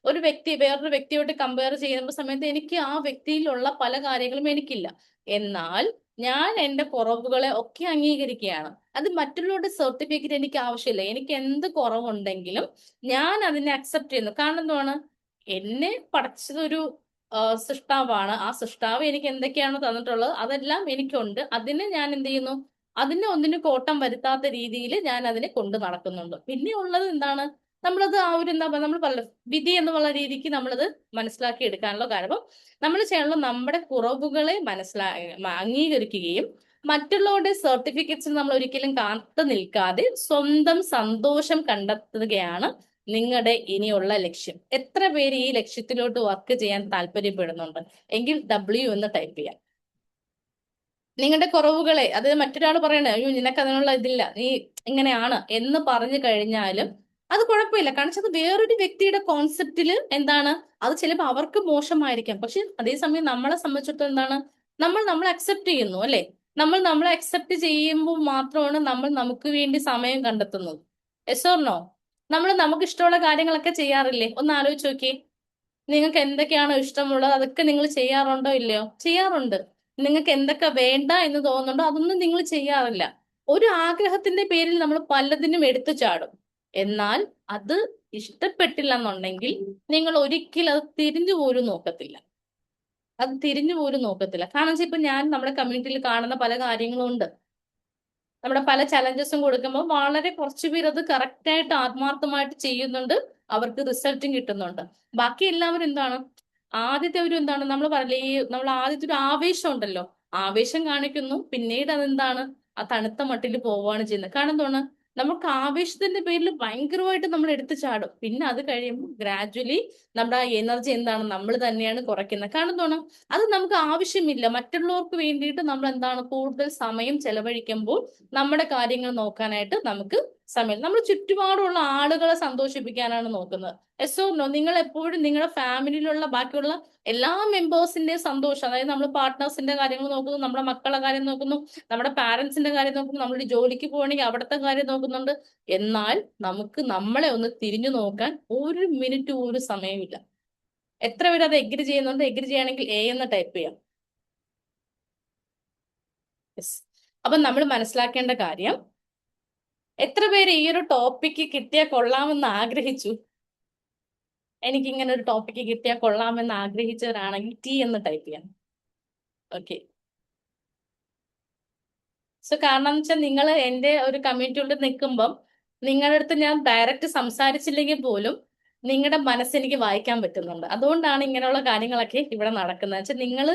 ഒരു വ്യക്തി വേറൊരു വ്യക്തിയോട്ട് കമ്പയർ ചെയ്യുന്ന സമയത്ത് എനിക്ക് ആ വ്യക്തിയിലുള്ള പല കാര്യങ്ങളും എനിക്കില്ല. എന്നാൽ ഞാൻ എന്റെ കുറവുകളെ ഒക്കെ അംഗീകരിക്കുകയാണ്. അത് മറ്റുള്ളവരുടെ സർട്ടിഫിക്കറ്റ് എനിക്ക് ആവശ്യമില്ല. എനിക്ക് എന്ത് കുറവുണ്ടെങ്കിലും ഞാൻ അതിനെ അക്സെപ്റ്റ് ചെയ്യുന്നു. കാരണം എന്താണ്? എന്നെ പഠിച്ചതൊരു സൃഷ്ടാവാണ്. ആ സൃഷ്ടാവ് എനിക്ക് എന്തൊക്കെയാണ് തന്നിട്ടുള്ളത് അതെല്ലാം എനിക്കുണ്ട്. അതിനെ ഞാൻ എന്ത് ചെയ്യുന്നു? അതിനെ ഒന്നിനും കോട്ടം വരുത്താത്ത രീതിയിൽ ഞാൻ അതിനെ കൊണ്ട് നടക്കുന്നുണ്ട്. പിന്നെ ഉള്ളത് എന്താണ്? നമ്മളത് ആ ഒരു എന്താ പറയുക, നമ്മൾ പറയല്ലോ വിധി എന്നുള്ള രീതിക്ക് നമ്മളത് മനസ്സിലാക്കി എടുക്കാനുള്ള കാരണം നമ്മൾ ചെയ്യണം, നമ്മുടെ കുറവുകളെ അംഗീകരിക്കുകയും മറ്റുള്ളവരുടെ സർട്ടിഫിക്കറ്റ്സ് നമ്മൾ ഒരിക്കലും കാത്തു നിൽക്കാതെ സ്വന്തം സന്തോഷം കണ്ടെത്തുകയാണ് നിങ്ങളുടെ ഇനിയുള്ള ലക്ഷ്യം. എത്ര പേര് ഈ ലക്ഷ്യത്തിലോട്ട് വർക്ക് ചെയ്യാൻ താല്പര്യപ്പെടുന്നുണ്ട്? എങ്കിൽ W എന്ന് ടൈപ്പ് ചെയ്യാം. നിങ്ങളുടെ കുറവുകളെ, അത് മറ്റൊരാൾ പറയണേ അയ്യോ നിനക്ക് അതിനുള്ള ഇതില്ല, നീ ഇങ്ങനെയാണ് എന്ന് പറഞ്ഞു കഴിഞ്ഞാലും അത് കുഴപ്പമില്ല. കാരണം അത് വേറൊരു വ്യക്തിയുടെ കോൺസെപ്റ്റില് എന്താണ്, അത് ചിലപ്പോൾ അവർക്ക് മോശമായിരിക്കാം. പക്ഷെ അതേസമയം നമ്മളെ സംബന്ധിച്ചിടത്തോളം എന്താണ്, നമ്മളെ അക്സെപ്റ്റ് ചെയ്യുന്നു അല്ലെ? നമ്മളെ അക്സെപ്റ്റ് ചെയ്യുമ്പോൾ മാത്രമാണ് നമ്മൾ നമുക്ക് വേണ്ടി സമയം കണ്ടെത്തുന്നത്. Yes or no? നമുക്ക് ഇഷ്ടമുള്ള കാര്യങ്ങളൊക്കെ ചെയ്യാറില്ലേ? ഒന്ന് ആലോചിച്ച് നോക്കിയേ. നിങ്ങൾക്ക് എന്തൊക്കെയാണോ ഇഷ്ടമുള്ളത് അതൊക്കെ നിങ്ങൾ ചെയ്യാറുണ്ടോ ഇല്ലയോ? ചെയ്യാറുണ്ട്. നിങ്ങൾക്ക് എന്തൊക്കെ വേണ്ട എന്ന് തോന്നുന്നുണ്ടോ അതൊന്നും നിങ്ങൾ ചെയ്യാറില്ല. ഒരു ആഗ്രഹത്തിന്റെ പേരിൽ നമ്മൾ പലതിനും എടുത്തു ചാടും. എന്നാൽ അത് ഇഷ്ടപ്പെട്ടില്ല എന്നുണ്ടെങ്കിൽ നിങ്ങൾ ഒരിക്കലും അത് തിരിഞ്ഞു പോലും നോക്കത്തില്ല. കാരണം വെച്ചാൽ ഇപ്പൊ ഞാൻ നമ്മുടെ കമ്മ്യൂണിറ്റിയിൽ കാണുന്ന പല കാര്യങ്ങളും ഉണ്ട്. നമ്മുടെ പല ചലഞ്ചസും കൊടുക്കുമ്പോൾ വളരെ കുറച്ചു പേർ അത് കറക്റ്റായിട്ട് ആത്മാർത്ഥമായിട്ട് ചെയ്യുന്നുണ്ട്, അവർക്ക് റിസൾട്ടും കിട്ടുന്നുണ്ട്. ബാക്കി എല്ലാവരും എന്താണ്, ആദ്യത്തെ ഒരു എന്താണ് നമ്മൾ പറയില്ലേ, നമ്മൾ ആദ്യത്തെ ഒരു ആവേശം ഉണ്ടല്ലോ, ആവേശം കാണിക്കുന്നു, പിന്നീട് അതെന്താണ് ആ തണുത്ത മട്ടിൽ പോവുകയാണ് ചെയ്യുന്നത്. കാരണം എന്താണ്, നമുക്ക് ആവേശത്തിന്റെ പേരിൽ ഭയങ്കരമായിട്ട് നമ്മൾ എടുത്തു ചാടും. പിന്നെ അത് കഴിയുമ്പോൾ ഗ്രാജുവലി നമ്മുടെ ആ എനർജി എന്താണ് നമ്മൾ തന്നെയാണ് കുറയ്ക്കുന്നത്. കാരണം എന്താണ്, അത് നമുക്ക് ആവശ്യമില്ല. മറ്റുള്ളവർക്ക് വേണ്ടിയിട്ട് നമ്മൾ എന്താണ് കൂടുതൽ സമയം ചെലവഴിക്കുമ്പോൾ നമ്മുടെ കാര്യങ്ങൾ നോക്കാനായിട്ട് നമുക്ക് സമയം, നമ്മൾ ചുറ്റുപാടുള്ള ആളുകളെ സന്തോഷിപ്പിക്കാനാണ് നോക്കുന്നത്. Yes or no? നിങ്ങൾ എപ്പോഴും നിങ്ങളുടെ ഫാമിലിയിലുള്ള ബാക്കിയുള്ള എല്ലാ മെമ്പേഴ്സിന്റെയും സന്തോഷം, അതായത് നമ്മൾ പാർട്ട്നേഴ്സിന്റെ കാര്യങ്ങൾ നോക്കുന്നു, നമ്മുടെ മക്കളുടെ കാര്യം നോക്കുന്നു, നമ്മുടെ പാരന്റ്സിന്റെ കാര്യം നോക്കുന്നു, നമ്മൾ ജോലിക്ക് പോകണമെങ്കിൽ അവിടുത്തെ കാര്യം നോക്കുന്നുണ്ട്. എന്നാൽ നമുക്ക് നമ്മളെ ഒന്ന് തിരിഞ്ഞു നോക്കാൻ ഒരു മിനിറ്റ് ഒരു സമയമില്ല. എത്ര പേര് അത് എഗ്രി ചെയ്യുന്നുണ്ട്? എഗ്രി ചെയ്യണമെങ്കിൽ എ എന്ന് ടൈപ്പ് ചെയ്യാം. യെസ്. അപ്പൊ നമ്മൾ മനസ്സിലാക്കേണ്ട കാര്യം, എത്ര പേര് ഈ ഒരു ടോപ്പിക്ക് കിട്ടിയാൽ കൊള്ളാമെന്ന് ആഗ്രഹിച്ചു? എനിക്ക് ഇങ്ങനെ ഒരു ടോപ്പിക്ക് കിട്ടിയാൽ കൊള്ളാമെന്ന് ആഗ്രഹിച്ചവരാണെങ്കിൽ ടി എന്ന് ടൈപ്പ് ചെയ്യാം. ഓക്കെ. സോ കാരണം എന്ന് വെച്ചാൽ നിങ്ങൾ എന്റെ ഒരു കമ്മ്യൂണിറ്റിയോട് നിൽക്കുമ്പം നിങ്ങളുടെ അടുത്ത് ഞാൻ ഡയറക്റ്റ് സംസാരിച്ചില്ലെങ്കിൽ പോലും നിങ്ങളുടെ മനസ്സെനിക്ക് വായിക്കാൻ പറ്റുന്നുണ്ട്. അതുകൊണ്ടാണ് ഇങ്ങനെയുള്ള കാര്യങ്ങളൊക്കെ ഇവിടെ നടക്കുന്നത്. വെച്ചാൽ നിങ്ങൾ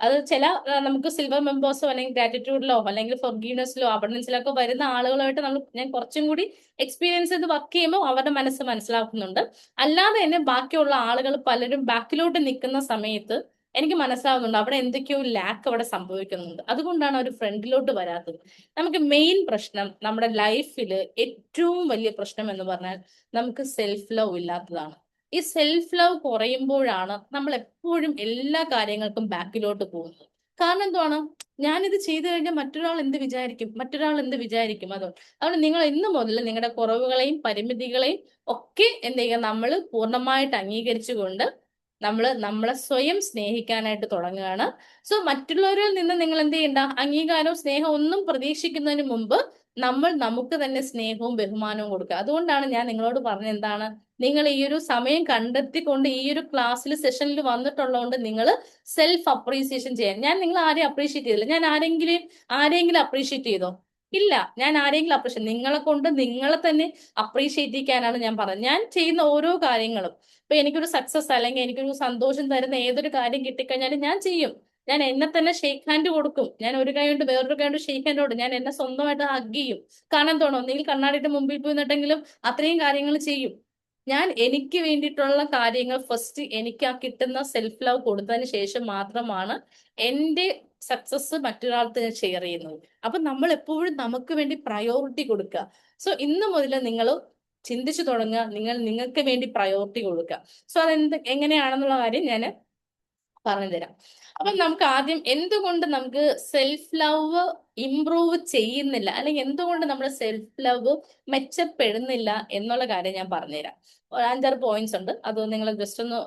അത് ചില നമുക്ക് സിൽവർ മെമ്പേഴ്സോ അല്ലെങ്കിൽ ഗ്രാറ്റിറ്റ്യൂഡിലോ അല്ലെങ്കിൽ ഫൊർഗീവ്നെസ്സിലോ അബണ്ടൻസിലൊക്കെ വരുന്ന ആളുകളുമായിട്ട് ഞാൻ കുറച്ചും കൂടി എക്സ്പീരിയൻസ് ചെയ്ത് വർക്ക് ചെയ്യുമ്പോൾ അവരുടെ മനസ്സ് മനസ്സിലാക്കുന്നുണ്ട്. അല്ലാതെ തന്നെ ബാക്കിയുള്ള ആളുകൾ പലരും ബാക്കിലോട്ട് നിൽക്കുന്ന സമയത്ത് എനിക്ക് മനസ്സിലാവുന്നുണ്ട് അവിടെ എന്തൊക്കെയോ ലാക്ക് അവിടെ സംഭവിക്കുന്നുണ്ട്. അതുകൊണ്ടാണ് അവർ ഫ്രണ്ടിലോട്ട് വരാത്തത്. നമുക്ക് മെയിൻ പ്രശ്നം നമ്മുടെ ലൈഫിൽ ഏറ്റവും വലിയ പ്രശ്നം എന്ന് പറഞ്ഞാൽ നമുക്ക് സെൽഫ് ലവ് ഇല്ലാത്തതാണ്. ഈ സെൽഫ് ലവ് കുറയുമ്പോഴാണ് നമ്മൾ എപ്പോഴും എല്ലാ കാര്യങ്ങൾക്കും ബാക്കിലോട്ട് പോകുന്നത്. കാരണം എന്താണ്? ഞാനിത് ചെയ്തു കഴിഞ്ഞാൽ മറ്റൊരാൾ എന്ത് വിചാരിക്കും, മറ്റൊരാൾ എന്ത് വിചാരിക്കും? അതുകൊണ്ട് നിങ്ങൾ ഇന്ന് മുതൽ നിങ്ങളുടെ കുറവുകളെയും പരിമിതികളെയും ഒക്കെ എന്ത് ചെയ്യുക, നമ്മൾ പൂർണ്ണമായിട്ട് അംഗീകരിച്ചുകൊണ്ട് നമ്മളെ സ്വയം സ്നേഹിക്കാനായിട്ട് തുടങ്ങുകയാണ്. സോ മറ്റുള്ളവരിൽ നിന്ന് നിങ്ങൾ എന്ത് ചെയ്യണ്ട, അംഗീകാരവും സ്നേഹവും ഒന്നും പ്രതീക്ഷിക്കുന്നതിന് മുമ്പ് നമ്മൾ നമുക്ക് തന്നെ സ്നേഹവും ബഹുമാനവും കൊടുക്കുക. അതുകൊണ്ടാണ് ഞാൻ നിങ്ങളോട് പറഞ്ഞത് എന്താണ്, നിങ്ങൾ ഈ ഒരു സമയം കണ്ടെത്തിക്കൊണ്ട് ഈ ഒരു ക്ലാസ്സിൽ സെഷനിൽ വന്നിട്ടുള്ളതുകൊണ്ട് നിങ്ങൾ സെൽഫ് അപ്രീസിയേഷൻ ചെയ്യാൻ. ഞാൻ നിങ്ങൾ ആരെയും അപ്രീഷിയേറ്റ് ചെയ്തില്ല. ഞാൻ ആരെങ്കിലും അപ്രീഷിയേറ്റ് ചെയ്തോ? ഇല്ല. ഞാൻ ആരെങ്കിലും അപ്രീഷിയേറ്റ്, നിങ്ങളെ കൊണ്ട് നിങ്ങളെ തന്നെ അപ്രീഷിയേറ്റ് ചെയ്യാനാണ് ഞാൻ പറഞ്ഞത്. ഞാൻ ചെയ്യുന്ന ഓരോ കാര്യങ്ങളും, ഇപ്പൊ എനിക്കൊരു സക്സസ് അല്ലെങ്കിൽ എനിക്കൊരു സന്തോഷം തരുന്ന ഏതൊരു കാര്യം കിട്ടിക്കഴിഞ്ഞാലും ഞാൻ ചെയ്യും. ഞാൻ എന്നെ തന്നെ ഷേക്ക് ഹാൻഡ് കൊടുക്കും. ഞാൻ ഒരു കൈ കൊണ്ട് വേറൊരു കൈ കൊണ്ട് ഷേക്ക് ഹാൻഡ് കൊടുക്കും. ഞാൻ എന്നെ സ്വന്തമായിട്ട് ഹഗ് ചെയ്യും. കാരണം തോന്നും ഒന്നെങ്കിൽ കണ്ണാടിയുടെ മുമ്പിൽ പോയി നിന്നിട്ടെങ്കിലും അത്രയും കാര്യങ്ങൾ ചെയ്യും. ഞാൻ എനിക്ക് വേണ്ടിയിട്ടുള്ള കാര്യങ്ങൾ ഫസ്റ്റ് എനിക്ക് ആ കിട്ടുന്ന സെൽഫ് ലവ് കൊടുത്തതിന് ശേഷം മാത്രമാണ് എന്റെ സക്സസ് മറ്റൊരാൾക്ക് ഞാൻ ഷെയർ ചെയ്യുന്നത്. അപ്പൊ നമ്മൾ എപ്പോഴും നമുക്ക് വേണ്ടി പ്രയോറിറ്റി കൊടുക്കുക. സോ ഇന്ന് മുതൽ നിങ്ങൾ ചിന്തിച്ചു തുടങ്ങുക, നിങ്ങൾക്ക് വേണ്ടി പ്രയോറിറ്റി കൊടുക്കുക. സോ എങ്ങനെയാണെന്നുള്ള കാര്യം ഞാൻ പറഞ്ഞു തരാം. അപ്പൊ നമുക്ക് ആദ്യം എന്തുകൊണ്ട് നമുക്ക് സെൽഫ് ലവ് ഇംപ്രൂവ് ചെയ്യുന്നില്ല, അല്ലെങ്കിൽ എന്തുകൊണ്ട് നമ്മുടെ സെൽഫ് ലവ് മെച്ചപ്പെടുന്നില്ല എന്നുള്ള കാര്യം ഞാൻ പറഞ്ഞുതരാം. ഒരു 5-6 പോയിന്റ്സ് ഉണ്ട്, അത് നിങ്ങൾ ജസ്റ്റ് ഒന്ന്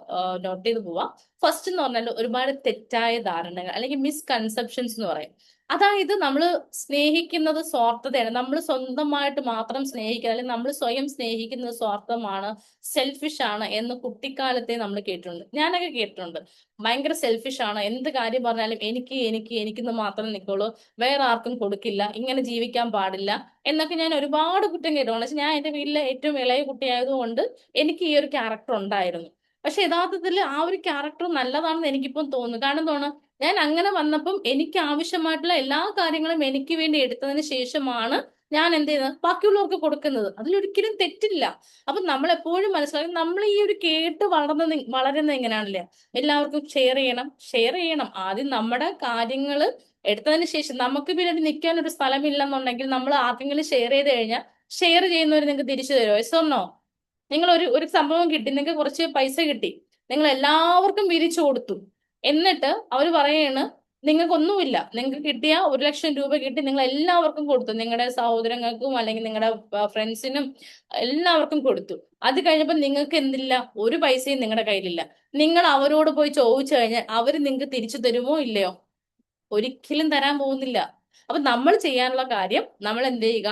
നോട്ട് ചെയ്ത് പോവാം. ഫസ്റ്റ് എന്ന് പറഞ്ഞാൽ ഒരുപാട് തെറ്റായ ധാരണകൾ അല്ലെങ്കിൽ മിസ്കൺസെപ്ഷൻസ് എന്ന് പറയും. അതായത് നമ്മൾ സ്നേഹിക്കുന്നത് സ്വാർത്ഥതയാണ്, നമ്മൾ സ്വന്തമായിട്ട് മാത്രം സ്നേഹിക്കുക, അല്ലെങ്കിൽ നമ്മൾ സ്വയം സ്നേഹിക്കുന്നത് സ്വാർത്ഥമാണ്, സെൽഫിഷ് ആണ് എന്ന് കുട്ടിക്കാലത്തെ നമ്മൾ കേട്ടിട്ടുണ്ട്. ഞാനൊക്കെ കേട്ടിട്ടുണ്ട്. ഭയങ്കര സെൽഫിഷ് ആണ്, എന്ത് കാര്യം പറഞ്ഞാലും എനിക്കെന്ന് മാത്രം നിൽക്കുള്ളൂ, വേറെ ആർക്കും കൊടുക്കില്ല, ഇങ്ങനെ ജീവിക്കാൻ പാടില്ല എന്നൊക്കെ ഞാൻ ഒരുപാട് കുറ്റം കേട്ടിട്ടുണ്ട്. പക്ഷെ ഞാൻ എന്റെ വീട്ടിലെ ഏറ്റവും ഇളയ കുട്ടിയായതുകൊണ്ട് എനിക്ക് ഈ ഒരു ക്യാരക്ടർ ഉണ്ടായിരുന്നു. പക്ഷെ യഥാർത്ഥത്തിൽ ആ ഒരു ക്യാരക്ടർ നല്ലതാണെന്ന് എനിക്കിപ്പം തോന്നുന്നു. കാരണം തോന്നുന്നു ഞാൻ അങ്ങനെ വന്നപ്പം എനിക്ക് ആവശ്യമായിട്ടുള്ള എല്ലാ കാര്യങ്ങളും എനിക്ക് വേണ്ടി എടുത്തതിന് ശേഷമാണ് ഞാൻ എന്ത് ചെയ്യുന്നത്, ബാക്കിയുള്ളവർക്ക് കൊടുക്കുന്നത്. അതിലൊരിക്കലും തെറ്റില്ല. അപ്പൊ നമ്മൾ എപ്പോഴും മനസ്സിലാക്കും, നമ്മൾ ഈ ഒരു കേട്ട് വളരുന്നത് എങ്ങനെയാണല്ലേ, എല്ലാവർക്കും ഷെയർ ചെയ്യണം. ആദ്യം നമ്മുടെ കാര്യങ്ങൾ എടുത്തതിന് ശേഷം നമുക്ക് പിന്നീട് നിൽക്കാൻ ഒരു സ്ഥലമില്ലെന്നുണ്ടെങ്കിൽ നമ്മൾ ആർക്കെങ്കിലും ഷെയർ ചെയ്ത് കഴിഞ്ഞാൽ ഷെയർ ചെയ്യുന്നവർ നിങ്ങൾക്ക് തിരിച്ചു തരുമോ? Yes or no? നിങ്ങൾ ഒരു സംഭവം കിട്ടി, നിങ്ങൾക്ക് കുറച്ച് പൈസ കിട്ടി, നിങ്ങൾ എല്ലാവർക്കും വിരിച്ചു കൊടുത്തു, എന്നിട്ട് അവർ പറയാണ് നിങ്ങൾക്കൊന്നുമില്ല, നിങ്ങൾക്ക് കിട്ടിയ 1,00,000 രൂപ കിട്ടി, നിങ്ങൾ എല്ലാവർക്കും കൊടുത്തു, നിങ്ങളുടെ സഹോദരങ്ങൾക്കും അല്ലെങ്കിൽ നിങ്ങളുടെ ഫ്രണ്ട്സിനും എല്ലാവർക്കും കൊടുത്തു. അത് കഴിഞ്ഞപ്പോൾ നിങ്ങൾക്ക് എന്തില്ല, ഒരു പൈസയും നിങ്ങളുടെ കയ്യിലില്ല. നിങ്ങൾ അവരോട് പോയി ചോദിച്ചു കഴിഞ്ഞാൽ അവർ നിങ്ങൾക്ക് തിരിച്ചു തരുമോ ഇല്ലയോ? ഒരിക്കലും തരാൻ പോകുന്നില്ല. അപ്പൊ നമ്മൾ ചെയ്യാനുള്ള കാര്യം, നമ്മൾ എന്ത് ചെയ്യുക,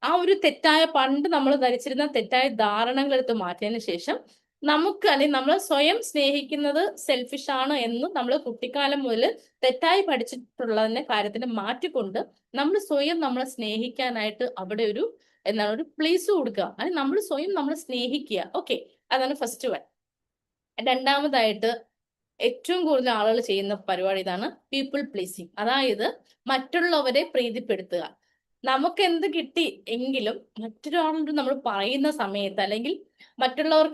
ആ ഒരു തെറ്റായ പണ്ട് നമ്മൾ ധരിച്ചിരുന്ന തെറ്റായ ധാരണകൾ എടുത്ത് മാറ്റിയതിനു ശേഷം നമുക്ക്, അല്ലെങ്കിൽ നമ്മൾ സ്വയം സ്നേഹിക്കുന്നത് സെൽഫിഷ് ആണ് എന്ന് നമ്മൾ കുട്ടിക്കാലം മുതൽ തെറ്റായി പഠിച്ചിട്ടുള്ളതിന്റെ കാര്യത്തിന് മാറ്റിക്കൊണ്ട് നമ്മൾ സ്വയം നമ്മളെ സ്നേഹിക്കാനായിട്ട് അവിടെ ഒരു പ്ലേസ് കൊടുക്കുക. അല്ലെങ്കിൽ നമ്മൾ സ്വയം നമ്മളെ സ്നേഹിക്കുക. ഓക്കെ, അതാണ് ഫസ്റ്റ് വൺ. രണ്ടാമതായിട്ട് ഏറ്റവും കൂടുതൽ ആളുകൾ ചെയ്യുന്ന പരിപാടി ഇതാണ്, പീപ്പിൾ പ്ലീസിങ്. അതായത് മറ്റുള്ളവരെ പ്രീതിപ്പെടുത്തുക. നമുക്ക് എന്ത് കിട്ടി എങ്കിലും മറ്റൊരാളോട് നമ്മൾ പറയുന്ന സമയത്ത്, അല്ലെങ്കിൽ മറ്റുള്ളവർ